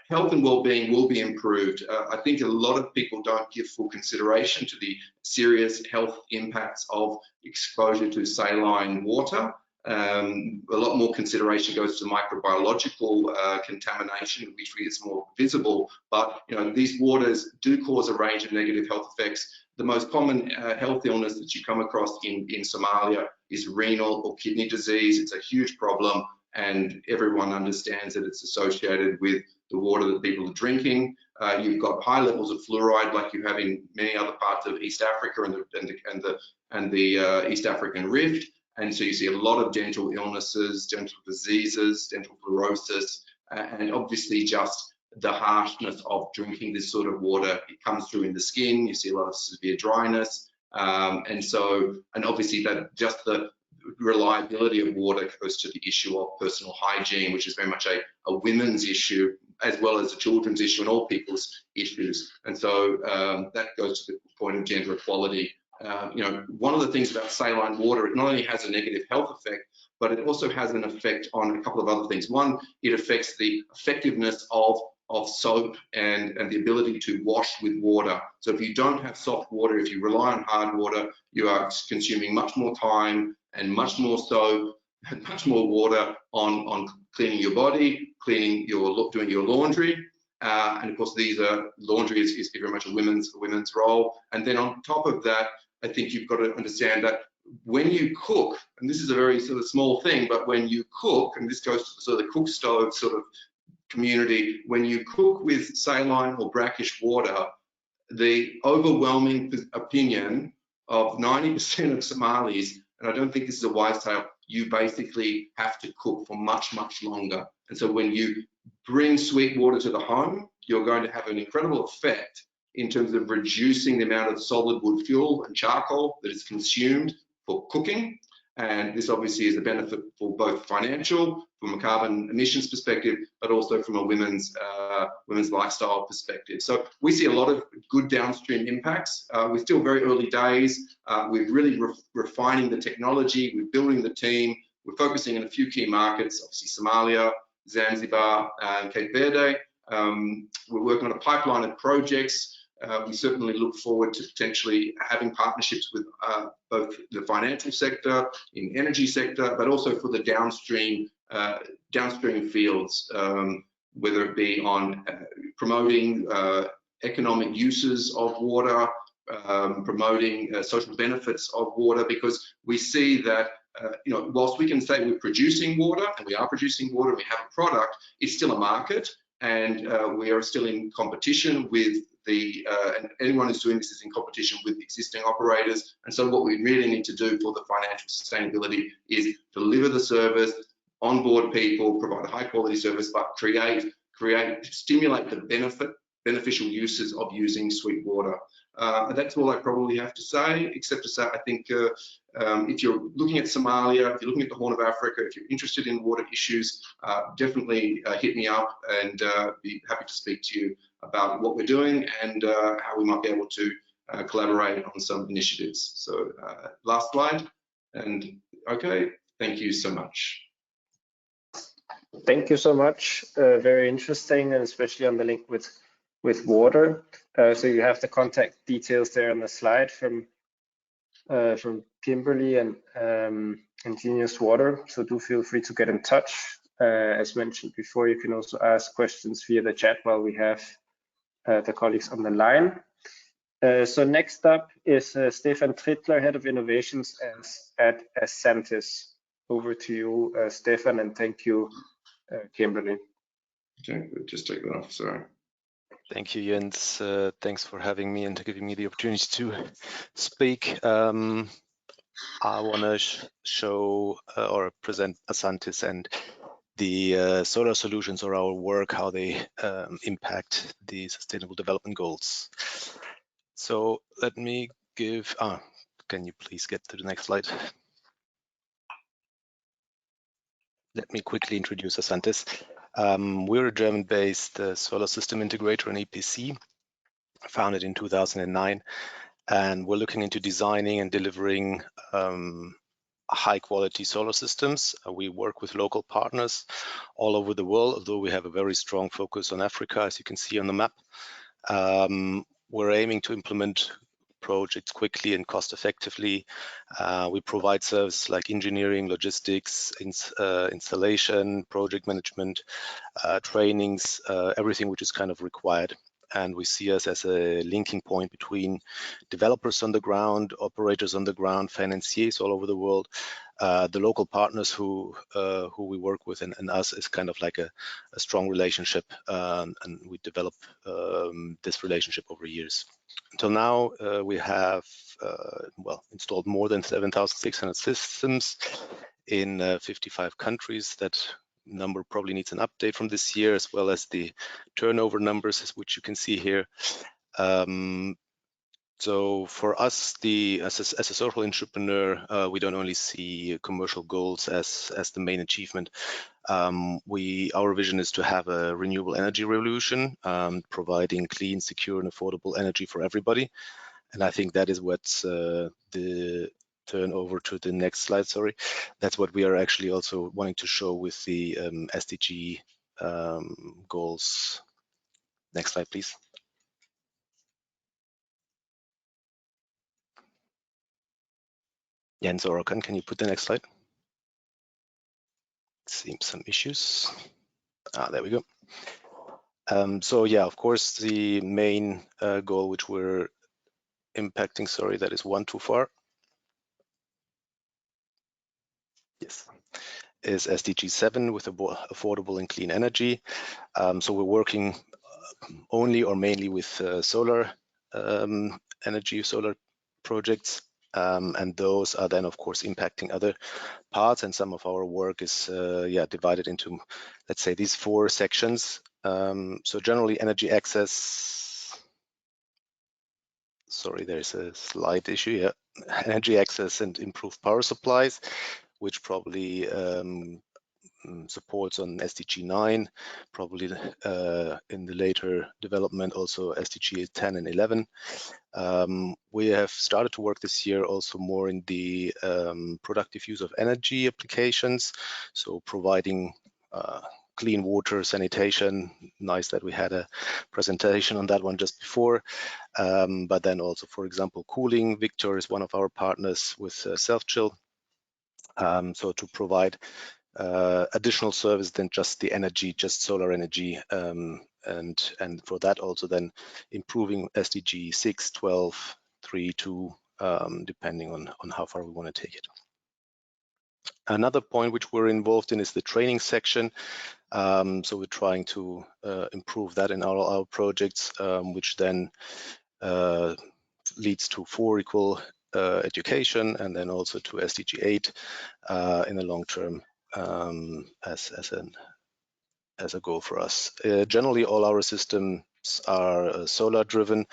Health and well-being will be improved. I think a lot of people don't give full consideration to the serious health impacts of exposure to saline water. A lot more consideration goes to microbiological contamination, which is more visible. But these waters do cause a range of negative health effects. The most common health illness that you come across in Somalia is renal or kidney disease. It's a huge problem, and everyone understands that it's associated with the water that people are drinking. You've got high levels of fluoride, like you have in many other parts of East Africa and the East African Rift. And so you see a lot of dental illnesses, dental diseases, dental fluorosis, and obviously just the harshness of drinking this sort of water. It comes through in the skin. You see a lot of severe dryness, and obviously that just the reliability of water goes to the issue of personal hygiene, which is very much a women's issue as well as a children's issue and all people's issues. And so that goes to the point of gender equality. One of the things about saline water, it not only has a negative health effect, but it also has an effect on a couple of other things. One, it affects the effectiveness of soap and the ability to wash with water. So if you don't have soft water, if you rely on hard water, you are consuming much more time and much more soap and much more water on cleaning your body, doing your laundry. And of course, laundry is very much a women's role. And then on top of that, I think you've got to understand that when you cook, and this is a very sort of small thing, but when you cook, and this goes to sort of the cook stove sort of community, when you cook with saline or brackish water, the overwhelming opinion of 90% of Somalis, and I don't think this is a wise tale, you basically have to cook for much, much longer. And so when you bring sweet water to the home, you're going to have an incredible effect in terms of reducing the amount of solid wood fuel and charcoal that is consumed for cooking. And this obviously is a benefit for both financial, from a carbon emissions perspective, but also from a women's lifestyle perspective. So we see a lot of good downstream impacts. We're still very early days. We're really refining the technology. We're building the team. We're focusing on a few key markets, obviously Somalia, Zanzibar, and Cape Verde. We're working on a pipeline of projects. We certainly look forward to potentially having partnerships with both the financial sector, in energy sector, but also for the downstream fields, whether it be on promoting economic uses of water, promoting social benefits of water, because we see that whilst we can say we're producing water, and we are producing water, and we have a product, it's still a market, and we are still in competition with and anyone who's doing this is in competition with existing operators. And so what we really need to do for the financial sustainability is deliver the service, onboard people, provide a high quality service, but stimulate the beneficial uses of using sweet water. That's all I probably have to say, except to say I think if you're looking at Somalia, if you're looking at the Horn of Africa, if you're interested in water issues, definitely hit me up, and be happy to speak to you about what we're doing and how we might be able to collaborate on some initiatives. So last slide, and okay, thank you so much. Thank you so much. Very interesting, and especially on the link with water. So you have the contact details there on the slide from Kimberly and Genius Water. So do feel free to get in touch. As mentioned before, you can also ask questions via the chat while we have the colleagues on the line. So next up is Stefan Trittler, Head of Innovations at Ascentis. Over to you, Stefan, and thank you, Kimberly. Okay, just take that off, sorry. Thank you, Jens. Thanks for having me and giving me the opportunity to speak. I want to show or present Asantis and the solar solutions, or our work, how they impact the Sustainable Development Goals. So let me give, can you please get to the next slide? Let me quickly introduce Asantis. We're a German-based solar system integrator and EPC, founded in 2009, and we're looking into designing and delivering high-quality solar systems. We work with local partners all over the world, although we have a very strong focus on Africa, as you can see on the map. We're aiming to implement projects quickly and cost effectively. We provide services like engineering, logistics, installation, project management, trainings, everything which is kind of required. And we see us as a linking point between developers on the ground, operators on the ground, financiers all over the world, the local partners who we work with, and us is kind of like a strong relationship, and we develop this relationship over years. Until now, we have installed more than 7,600 systems in 55 countries. That number probably needs an update from this year, as well as the turnover numbers, which you can see here. So for us, as a social entrepreneur, we don't only see commercial goals as the main achievement. Our vision is to have a renewable energy revolution, providing clean, secure, and affordable energy for everybody. And I think that is what's turn over to the next slide, sorry. That's what we are actually also wanting to show with the SDG goals. Next slide, please. Jens or Okan, can you put the next slide? Seems some issues. There we go. So yeah, of course, the main goal which we're impacting, sorry, that is one too far. Yes, is SDG 7 with affordable and clean energy. So we're working only or mainly with solar energy, solar projects, and those are then of course impacting other parts, and some of our work is divided into, let's say, these 4 sections. So generally energy access, sorry, there's a slight issue here. Energy access and improved power supplies, which probably supports on SDG 9, probably in the later development also SDG 10 and 11. We have started to work this year also more in the productive use of energy applications, so providing clean water, sanitation. Nice that we had a presentation on that one just before, but then also, for example, cooling. Victor is one of our partners with self-chill, so to provide additional service than just the energy, just solar energy, and for that also then improving SDG 6, 12, 3, 2, depending on how far we want to take it. Another point which we're involved in is the training section. So we're trying to improve that in all our projects, which then leads to 4 equal education, and then also to SDG 8 in the long term, as a goal for us. Generally, all our systems are solar driven,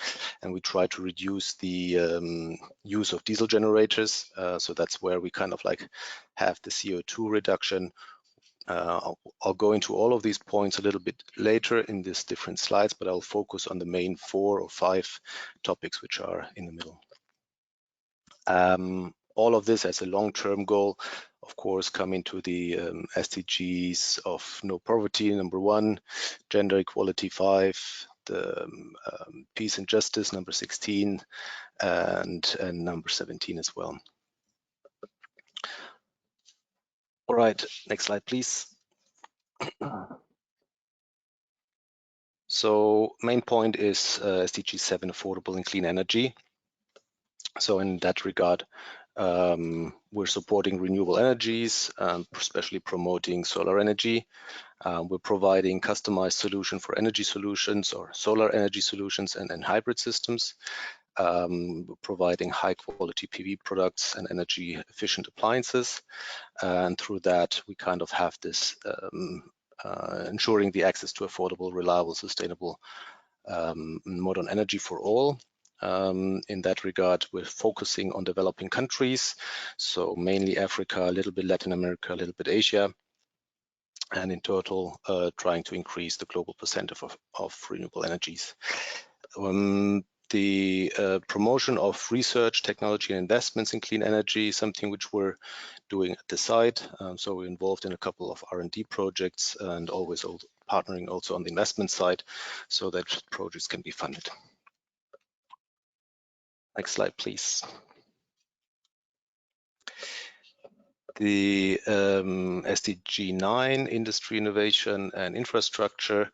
and we try to reduce the use of diesel generators. So that's where we kind of like have the CO2 reduction. I'll go into all of these points a little bit later in these different slides, but I'll focus on the main 4 or 5 topics which are in the middle. All of this as a long-term goal, of course, come into the SDGs of no poverty, number 1, gender equality 5, the peace and justice, number 16, and number 17 as well. All right, next slide, please. So main point is SDG 7, affordable and clean energy. So in that regard, we're supporting renewable energies, especially promoting solar energy. We're providing customized solution for energy solutions or solar energy solutions and hybrid systems. providing high quality PV products and energy efficient appliances. And through that, we kind of have this ensuring the access to affordable, reliable, sustainable modern energy for all. In that regard, we're focusing on developing countries, so mainly Africa, a little bit Latin America, a little bit Asia, and in total trying to increase the global percentage of renewable energies. The promotion of research, technology, and investments in clean energy is something which we're doing at the site. So we're involved in a couple of R&D projects and always partnering also on the investment side so that projects can be funded. Next slide, please. The SDG 9, industry, innovation, and infrastructure.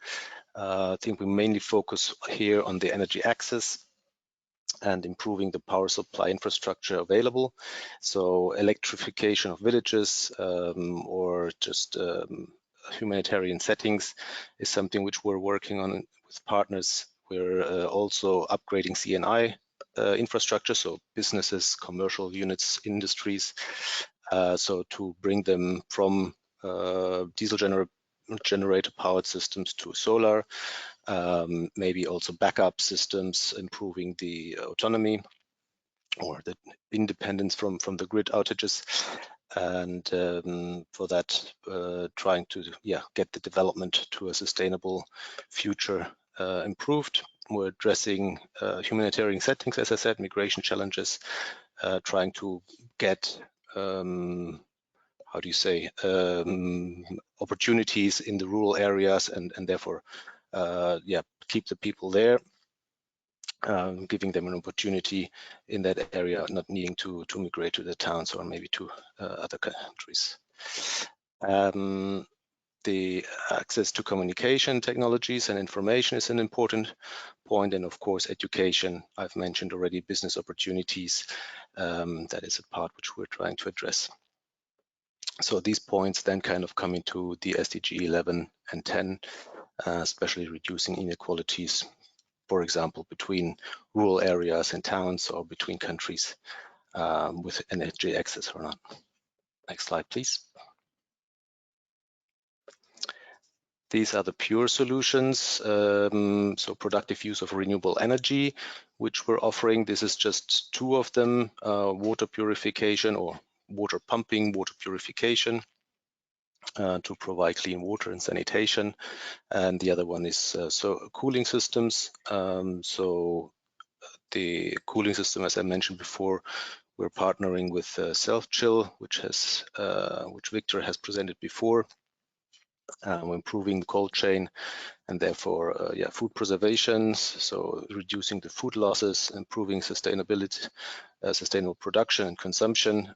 I think we mainly focus here on the energy access and improving the power supply infrastructure available. So electrification of villages or just humanitarian settings is something which we're working on with partners. We're also upgrading CNI infrastructure, so businesses, commercial units, industries, so to bring them from diesel generator powered systems to solar, maybe also backup systems, improving the autonomy or the independence from the grid outages, and for that trying to get the development to a sustainable future improved. We're addressing humanitarian settings, as I said, migration challenges, trying to get opportunities in the rural areas and therefore keep the people there, giving them an opportunity in that area, not needing to migrate to the towns or maybe to other countries. The access to communication technologies and information is an important point, and of course education. I've mentioned already business opportunities. That is a part which we're trying to address. So these points then kind of come into the SDG 11 and 10, especially reducing inequalities, for example, between rural areas and towns or between countries with energy access or not. Next slide, please. These are the pure solutions, so productive use of renewable energy, which we're offering. This is just two of them, water purification or water pumping, water purification to provide clean water and sanitation. And the other one is cooling systems. So the cooling system, as I mentioned before, we're partnering with Self-Chill, which Victor has presented before. We're improving the cold chain and therefore food preservation, so reducing the food losses, improving sustainability, sustainable production and consumption.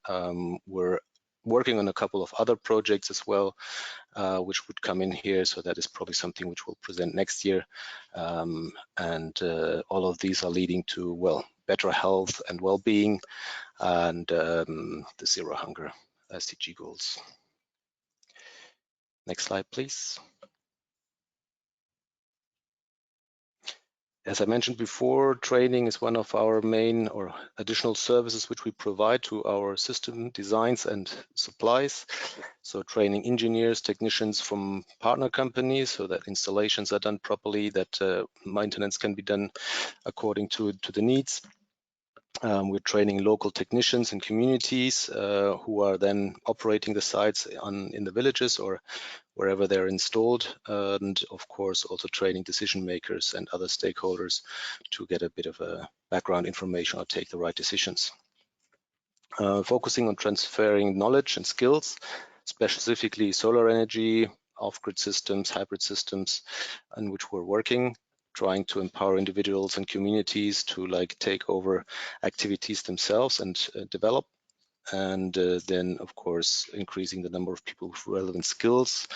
We're working on a couple of other projects as well, which would come in here, so that is probably something which we'll present next year. And all of these are leading to, well, better health and well-being and the zero hunger SDG goals. Next slide, please. As I mentioned before, training is one of our main or additional services which we provide to our system designs and supplies. So training engineers, technicians from partner companies so that installations are done properly, that maintenance can be done according to the needs. We're training local technicians and communities who are then operating the sites in the villages or wherever they're installed, and of course also training decision makers and other stakeholders to get a bit of a background information or take the right decisions. Focusing on transferring knowledge and skills, specifically solar energy, off-grid systems, hybrid systems, on which we're working, trying to empower individuals and communities to take over activities themselves and develop. And then, of course, increasing the number of people with relevant skills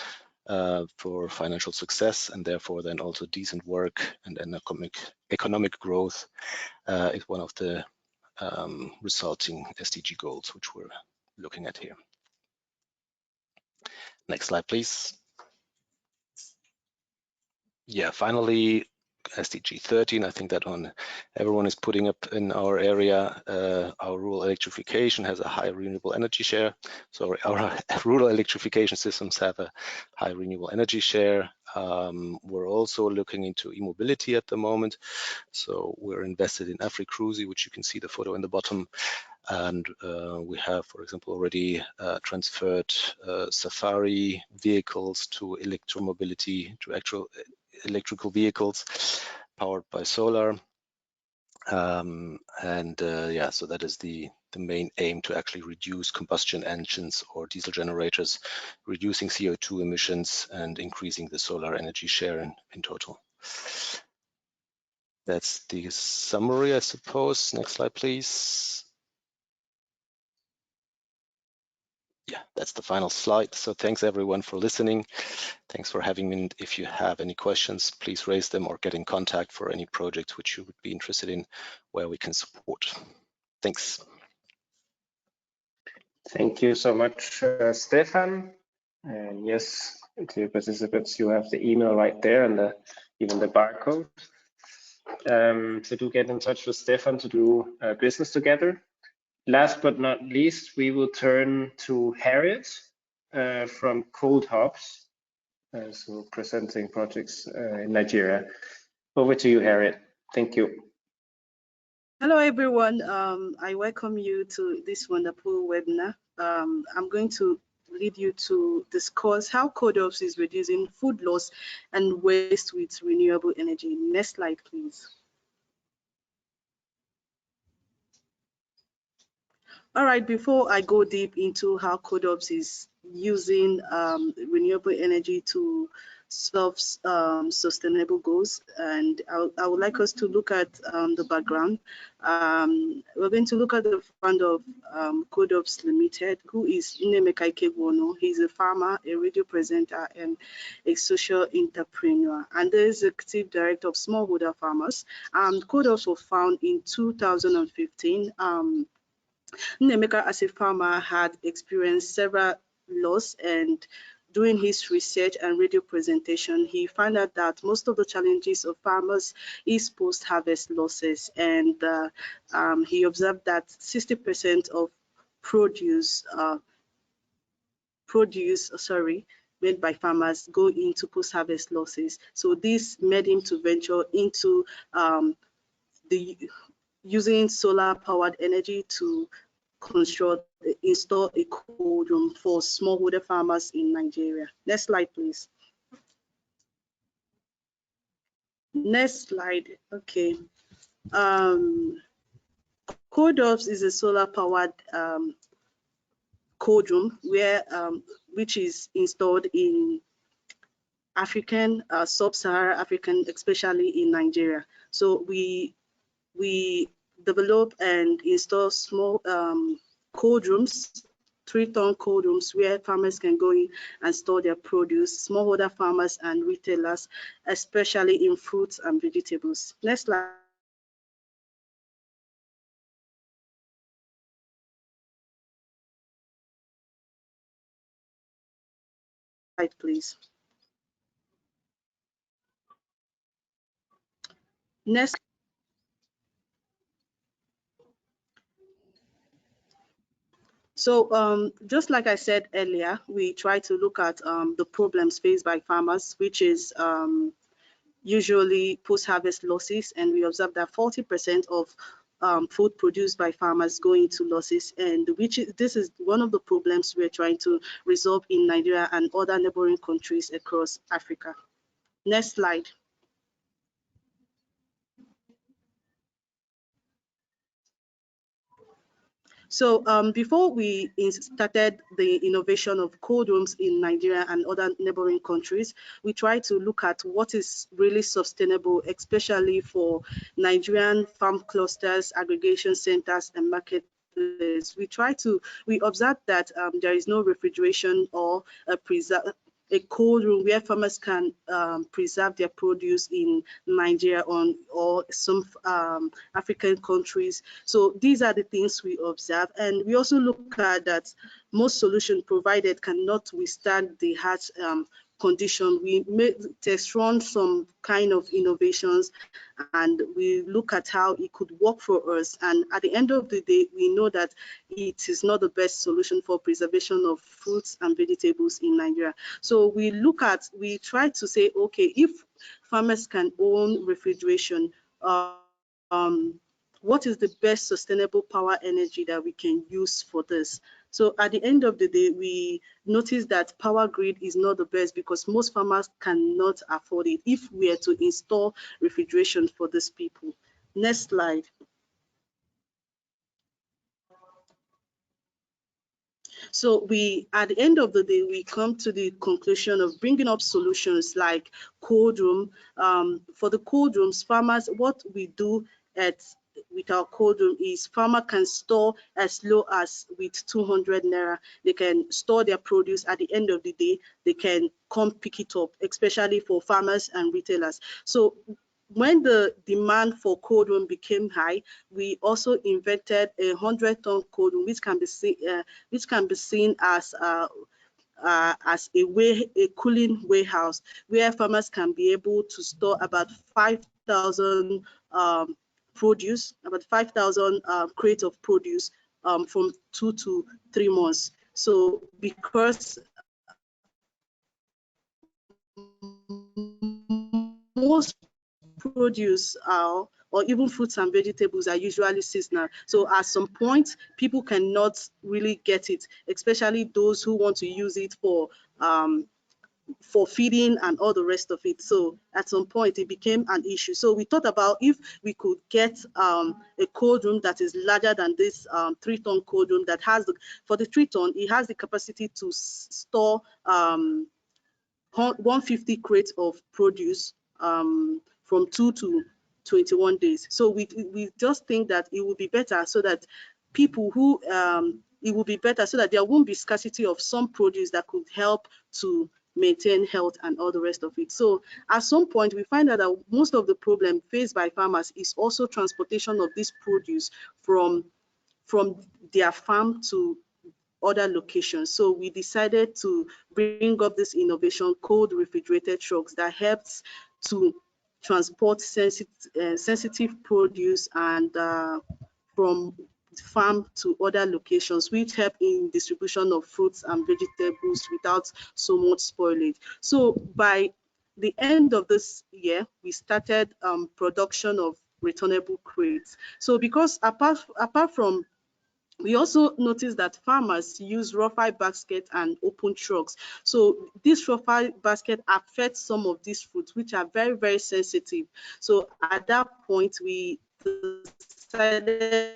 for financial success, and therefore then also decent work and economic growth is one of the resulting SDG goals, which we're looking at here. Next slide, please. Yeah, finally, SDG 13. I think that one everyone is putting up in our area. Our rural electrification has a high renewable energy share. So our rural electrification systems have a high renewable energy share. We're also looking into e-mobility at the moment. So we're invested in AfriCruise, which you can see the photo in the bottom. And we have, for example, already transferred safari vehicles to electromobility, to actual electrical vehicles powered by solar. Yeah, so that is the main aim, to actually reduce combustion engines or diesel generators, reducing CO2 emissions and increasing the solar energy share in total. That's the summary, I suppose. Next slide, please. Yeah, that's the final slide. So thanks everyone for listening. Thanks for having me. If you have any questions, please raise them or get in contact for any projects which you would be interested in, where we can support. Thanks. Thank you so much, Stefan. And yes, to participants, you have the email right there and even the barcode. So do get in touch with Stefan to do business together. Last but not least, we will turn to Harriet from Cold Hops, so presenting projects in Nigeria. Over to you, Harriet. Thank you. Hello, everyone. I welcome you to this wonderful webinar. I'm going to lead you to discuss how Cold Hops is reducing food loss and waste with renewable energy. Next slide, please. All right, before I go deep into how Cold Hops is using renewable energy to solve sustainable goals, and I would like us to look at the background. We're going to look at the founder of Cold Hops Limited, who is Nnemeka Ikegwono. He's a farmer, a radio presenter, and a social entrepreneur, and the executive director of Smallholder Farmers. Cold Hops was founded in 2015. Nnemeka, as a farmer, had experienced several losses, and doing his research and radio presentation, he found out that most of the challenges of farmers is post-harvest losses, and he observed that 60% of produce made by farmers go into post-harvest losses. So this made him to venture into using solar-powered energy to install a cold room for smallholder farmers in Nigeria. Next slide, please. Next slide. Okay. Cold Hops is a solar-powered cold room which is installed in African, sub-Saharan African, especially in Nigeria. So we develop and install small cold rooms, 3-ton cold rooms, where farmers can go in and store their produce, smallholder farmers and retailers, especially in fruits and vegetables. Next slide. Please. Next. So just like I said earlier, we try to look at the problems faced by farmers, which is usually post-harvest losses, and we observe that 40% of food produced by farmers go into losses, and this is one of the problems we're trying to resolve in Nigeria and other neighboring countries across Africa. Next slide. So before we started the innovation of cold rooms in Nigeria and other neighboring countries, we tried to look at what is really sustainable, especially for Nigerian farm clusters, aggregation centers, and marketplaces. We observed that there is no refrigeration or a cold room where farmers can preserve their produce in Nigeria or some African countries. So these are the things we observe, and we also look at that most solutions provided cannot withstand the harsh condition, we test run some kind of innovations, and we look at how it could work for us. And at the end of the day, we know that it is not the best solution for preservation of fruits and vegetables in Nigeria. So we try to say, okay, if farmers can own refrigeration, what is the best sustainable power energy that we can use for this? So at the end of the day, we notice that power grid is not the best because most farmers cannot afford it if we are to install refrigeration for these people. Next slide. So at the end of the day, we come to the conclusion of bringing up solutions like cold room. For the cold rooms, farmers, what we do with our cold room is farmer can store as low as with 200 naira. They can store their produce. At the end of the day, they can come pick it up, especially for farmers and retailers. So when the demand for cold room became high, we also invented a 100-ton cold room, which can be seen as a cooling warehouse where farmers can be able to store about 5,000 produce, about 5,000 crates of produce from 2 to 3 months. So because most produce or even fruits and vegetables are usually seasonal. So at some point, people cannot really get it, especially those who want to use it for feeding and all the rest of it. So at some point, it became an issue. So we thought about if we could get a cold room that is larger than this 3-ton cold room that has for the 3-ton, it has the capacity to store 150 crates of produce from 2 to 21 days. So we just think that it would be better so that people who it would be better so that there won't be scarcity of some produce that could help to maintain health and all the rest of it. So at some point we find out that most of the problem faced by farmers is also transportation of this produce from their farm to other locations. So we decided to bring up this innovation called refrigerated trucks that helps to transport sensitive produce and from farm to other locations, which help in distribution of fruits and vegetables without so much spoilage. So by the end of this year, we started production of returnable crates. So because apart from, we also noticed that farmers use roughite basket and open trucks. So this roughite basket affects some of these fruits, which are very, very sensitive. So at that point, we decided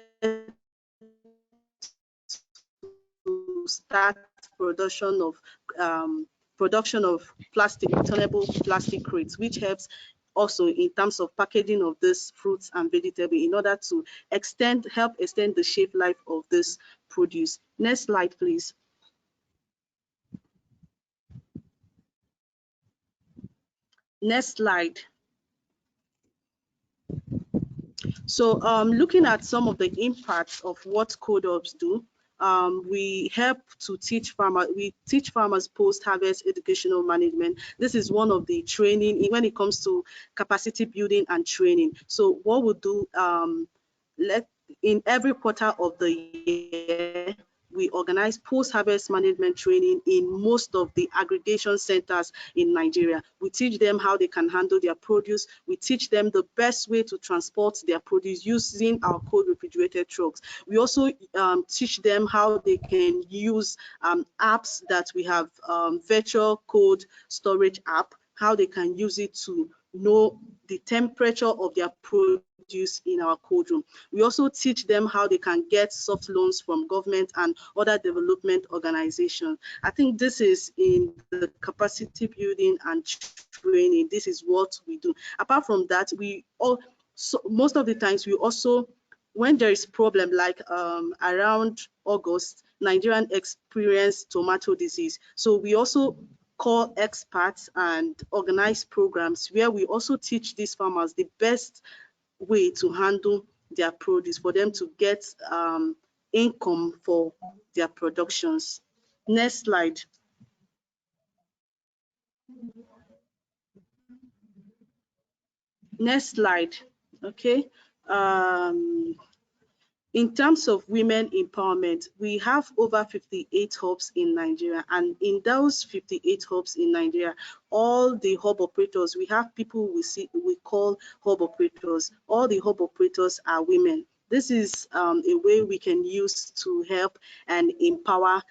to start production of plastic, returnable plastic crates, which helps also in terms of packaging of this fruits and vegetable in order to help extend the shelf life of this produce. Next slide, please. Next slide. So looking at some of the impacts of what CODOPS do, we help to teach farmers. We teach farmers post-harvest educational management. This is one of the training when it comes to capacity building and training. So what we'll do, in every quarter of the year, we organize post-harvest management training in most of the aggregation centers in Nigeria. We teach them how they can handle their produce. We teach them the best way to transport their produce using our cold refrigerated trucks. We also teach them how they can use apps that we have, virtual cold storage app, how they can use it to know the temperature of their produce in our cold room. We also teach them how they can get soft loans from government and other development organizations. I think this is in the capacity building and training. This is what we do. Apart from that, most of the times we also, when there is problem like around August, Nigerian experience tomato disease. So we also call experts and organize programs where we also teach these farmers the best way to handle their produce for them to get income for their productions. Next slide. Next slide. Okay. In terms of women empowerment, we have over 58 hubs in Nigeria, and in those 58 hubs in Nigeria, all the hub operators, we have people we call hub operators. All the hub operators are women. This is a way we can use to help and empower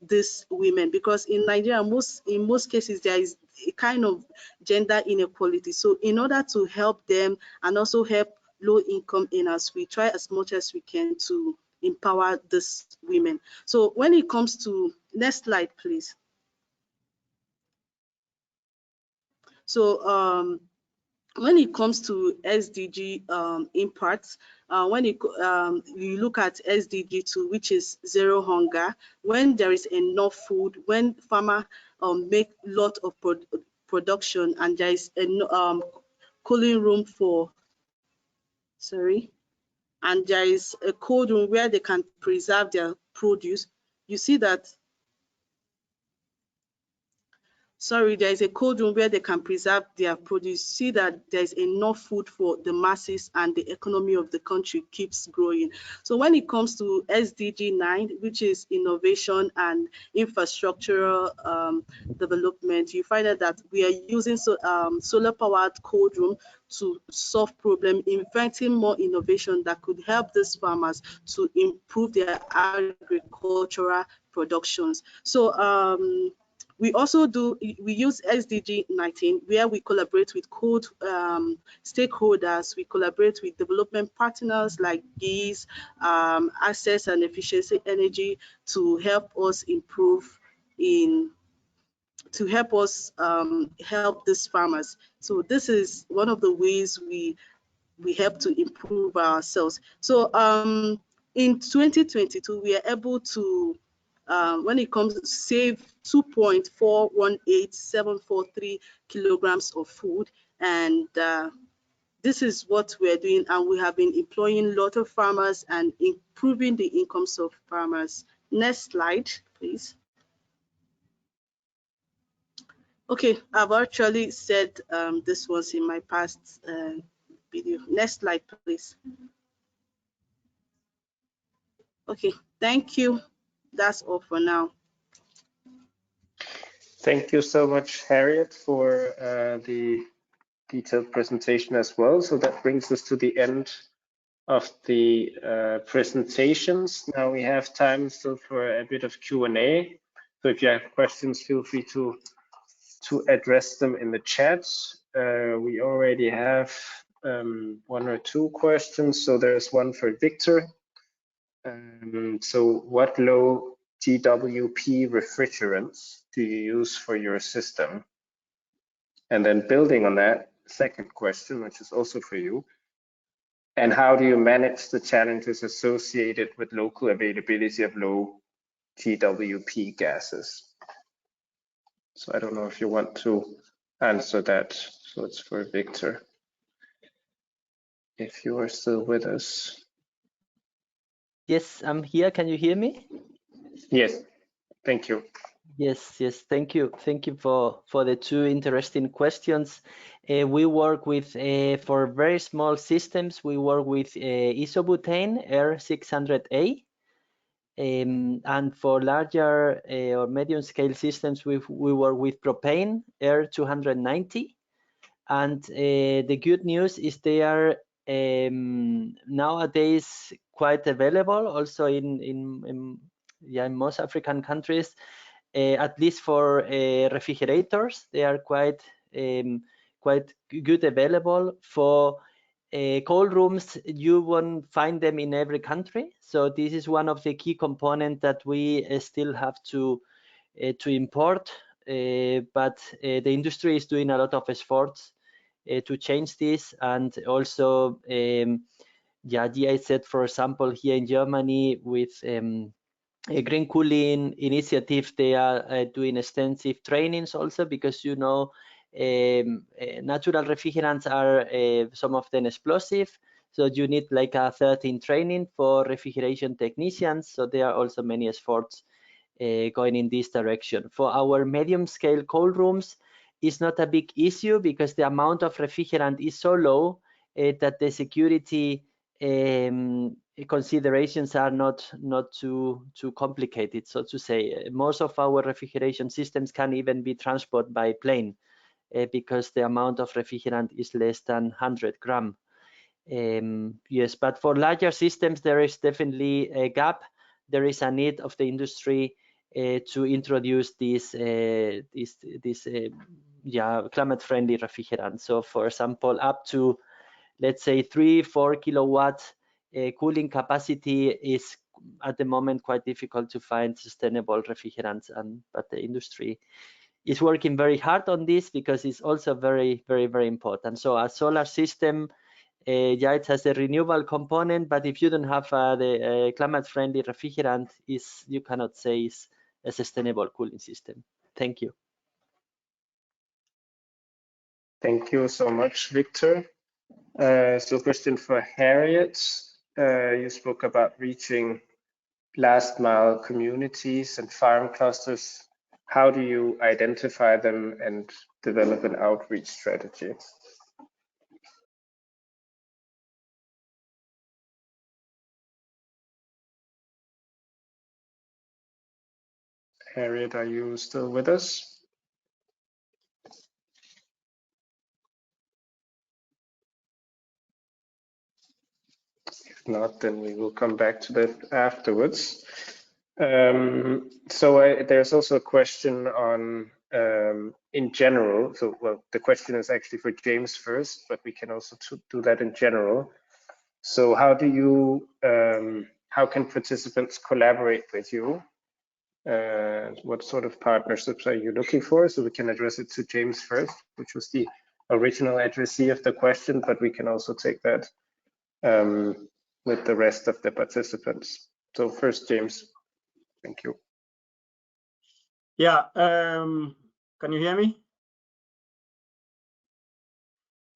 these women, because in Nigeria, in most cases, there is a kind of gender inequality. So in order to help them and also help low-income earners, we try as much as we can to empower these women. So when it comes to, next slide, please. So when it comes to SDG impacts, when you look at SDG 2, which is zero hunger, when there is enough food, when farmers make a lot of production, and there is a cooling room for, and there is a cold room where they can preserve their produce, you see that, there is a cold room where they can preserve their produce. See that there is enough food for the masses, and the economy of the country keeps growing. So when it comes to SDG 9, which is innovation and infrastructural development, you find out that we are using solar powered cold room to solve problem, inventing more innovation that could help these farmers to improve their agricultural productions. So we also use SDG 19, where we collaborate with stakeholders. We collaborate with development partners like GEES, Access and Efficiency Energy, to help us improve help these farmers. So this is one of the ways we help to improve ourselves. So in 2022, we are able to, when it comes to save 2.418743 kilograms of food, and this is what we're doing, and we have been employing a lot of farmers and improving the incomes of farmers. Next slide, please. Okay, I've actually said this was in my past video. Next slide, please. Okay, thank you. That's all for now. Thank you so much, Harriet, for the detailed presentation as well. So that brings us to the end of the presentations. Now we have time still for a bit of Q&A. So if you have questions, feel free to address them in the chat. We already have one or two questions. So there's one for Victor. So what low GWP refrigerants do you use for your system? And then building on that, second question, which is also for you. And how do you manage the challenges associated with local availability of low GWP gases? So I don't know if you want to answer that. So it's for Victor. If you are still with us. Yes, I'm here. Can you hear me? Yes, thank you. Yes, thank you. Thank you for the two interesting questions. We work with, for very small systems, we work with isobutane, R600A. And for larger or medium scale systems, we work with propane, R290. And the good news is they are nowadays quite available also in most African countries, at least for refrigerators. They are quite good available. For cold rooms, you won't find them in every country. So this is one of the key components that we still have to import, but the industry is doing a lot of efforts to change this. And also GIZ, for example, here in Germany with a green cooling initiative, they are doing extensive trainings also, because natural refrigerants are some of them explosive, so you need like a 13 training for refrigeration technicians. So there are also many efforts going in this direction. For our medium scale cold rooms, is not a big issue because the amount of refrigerant is so low that the security considerations are not too complicated, so to say. Most of our refrigeration systems can even be transported by plane because the amount of refrigerant is less than 100 grams. Yes, but for larger systems, there is definitely a gap. There is a need of the industry to introduce these climate-friendly refrigerants. So, for example, up to, let's say, 3-4 kilowatt cooling capacity is at the moment quite difficult to find sustainable refrigerants, but the industry is working very hard on this because it's also very, very, very important. So a solar system, yeah, it has a renewable component, but if you don't have the climate-friendly refrigerant, you cannot say it's a sustainable cooling system. Thank you. Thank you so much, Victor. So question for Harriet. You spoke about reaching last mile communities and farm clusters. How do you identify them and develop an outreach strategy? Harriet, are you still with us? If not, then we will come back to that afterwards. There's also a question on in general. So, well, the question is actually for James first, but we can also do that in general. So how do you, how can participants collaborate with you? What sort of partnerships are you looking for? So we can address it to James first, which was the original addressee of the question, but we can also take that with the rest of the participants. So first, James, thank you. Yeah, can you hear me?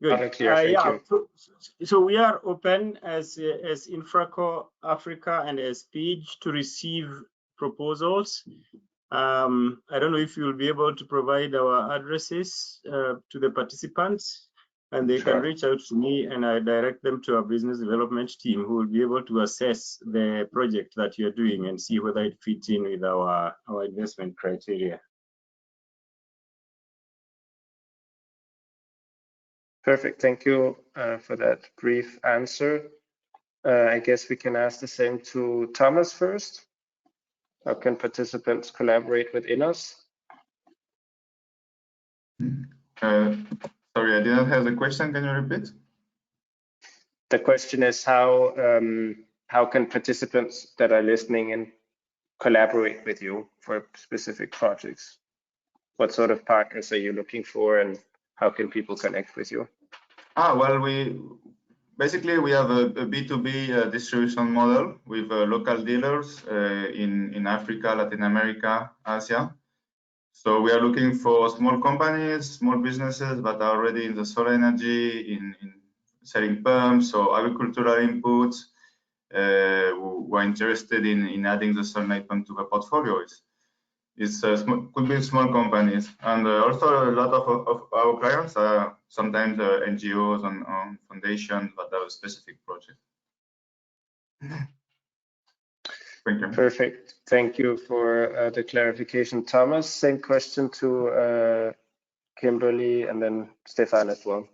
Good. Clear, yeah, you. so we are open as Infraco Africa and as PIDGE to receive proposals. I don't know if you'll be able to provide our addresses to the participants, and they can reach out to me and I direct them to our business development team, who will be able to assess the project that you're doing and see whether it fits in with our investment criteria. Perfect, thank you for that brief answer. I guess we can ask the same to Thomas first. How can participants collaborate with INOS? Sorry, I didn't have the question. Can you repeat? The question is how can participants that are listening in collaborate with you for specific projects? What sort of partners are you looking for, and how can people connect with you? Well, we have a B2B distribution model with local dealers in Africa, Latin America, Asia. So we are looking for small companies, small businesses that are already in the solar energy, in selling pumps or agricultural inputs, who are interested in adding the solar pump to the portfolio. Could be small companies, and also a lot of our clients are sometimes NGOs and foundations that have a specific project. Thank you. Perfect. Thank you for the clarification, Thomas. Same question to Kimberly and then Stefan as well.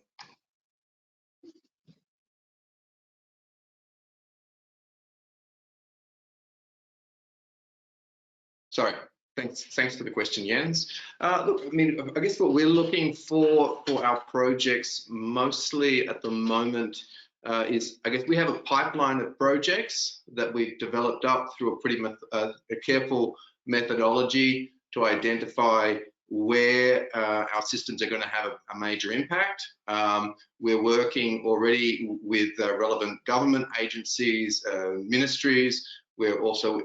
Sorry. Thanks for the question, Jens. Look, I mean, I guess what we're looking for our projects mostly at the moment is, I guess we have a pipeline of projects that we've developed up through a pretty careful methodology to identify where our systems are going to have a major impact. We're working already with relevant government agencies, ministries. We're also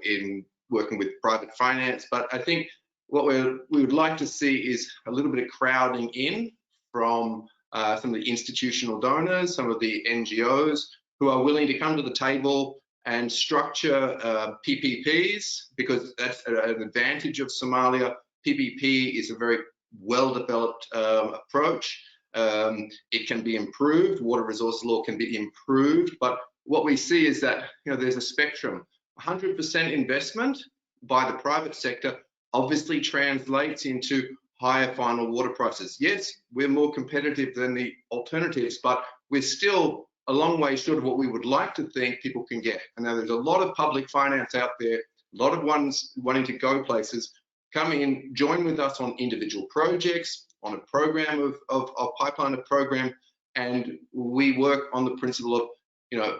working with private finance, but I think what we would like to see is a little bit of crowding in from some of the institutional donors, some of the NGOs who are willing to come to the table and structure PPPs, because that's an advantage of Somalia. PPP is a very well-developed approach. It can be improved. Water resources law can be improved, but what we see is that there's a spectrum. 100% investment by the private sector obviously translates into higher final water prices. Yes, we're more competitive than the alternatives, but we're still a long way short of what we would like to think people can get. And now there's a lot of public finance out there, a lot of ones wanting to go places. Come in, join with us on individual projects, on a program of pipeline of program, and we work on the principle of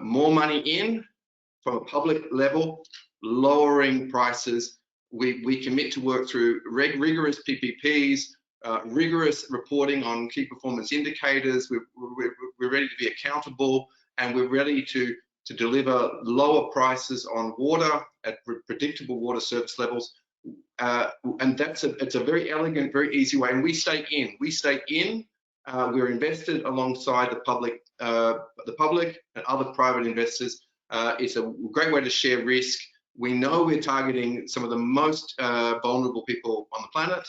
more money in from a public level, lowering prices. We commit to work through rigorous PPPs, rigorous reporting on key performance indicators. We're ready to be accountable, and we're ready to deliver lower prices on water at predictable water service levels. And it's a very elegant, very easy way. And we stay in. We're invested alongside the public and other private investors. It's a great way to share risk. We know we're targeting some of the most vulnerable people on the planet,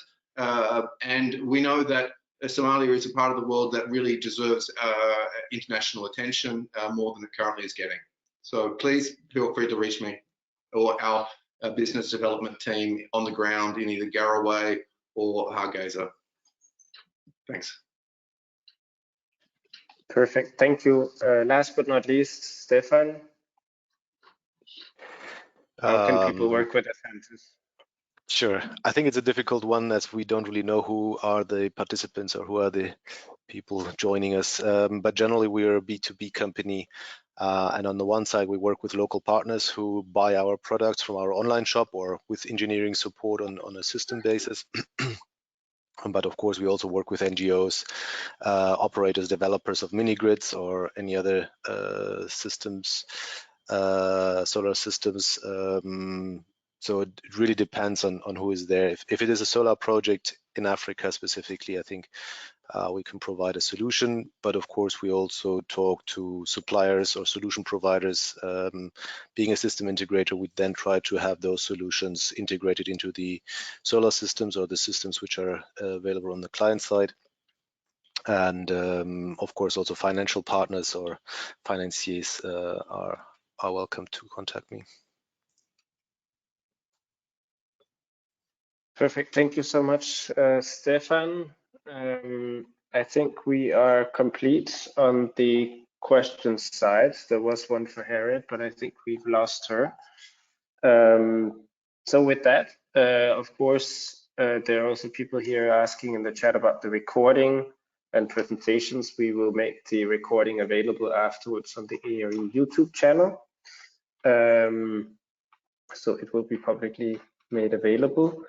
and we know that Somalia is a part of the world that really deserves international attention more than it currently is getting. So please feel free to reach me or our business development team on the ground in either Garaway or Hargeisa. Thanks. Perfect. Thank you. Last but not least, Stefan. How can people work with Ascensus? Sure. I think it's a difficult one, as we don't really know who are the participants or who are the people joining us. But generally, we're a B2B company. And on the one side, we work with local partners who buy our products from our online shop or with engineering support on a system basis. But of course, we also work with NGOs, operators, developers of mini grids or any other systems, solar systems. So it really depends on who is there. If it is a solar project in Africa specifically, I think we can provide a solution. But of course, we also talk to suppliers or solution providers. Being a system integrator, we then try to have those solutions integrated into the solar systems or the systems which are available on the client side. And of course, also financial partners or financiers are welcome to contact me. Perfect. Thank you so much, Stefan. I think we are complete on the questions side. There was one for Harriet, but I think we've lost her. So with that, of course, there are also people here asking in the chat about the recording and presentations. We will make the recording available afterwards on the ARE YouTube channel. So it will be publicly made available.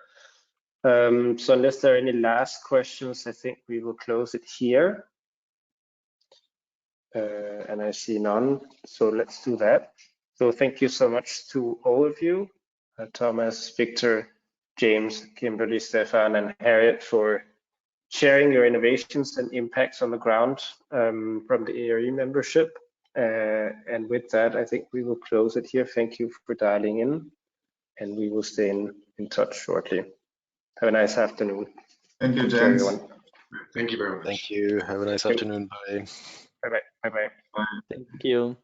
So unless there are any last questions, I think we will close it here. And I see none, so let's do that. So thank you so much to all of you, Thomas, Victor, James, Kimberly, Stefan, and Harriet, for sharing your innovations and impacts on the ground from the ARE membership. And with that, I think we will close it here. Thank you for dialing in, and we will stay in touch shortly. Have a nice afternoon. Thank you, James. Thank you very much. Thank you. Have a nice afternoon. Bye. Bye-bye. Bye-bye. Thank you.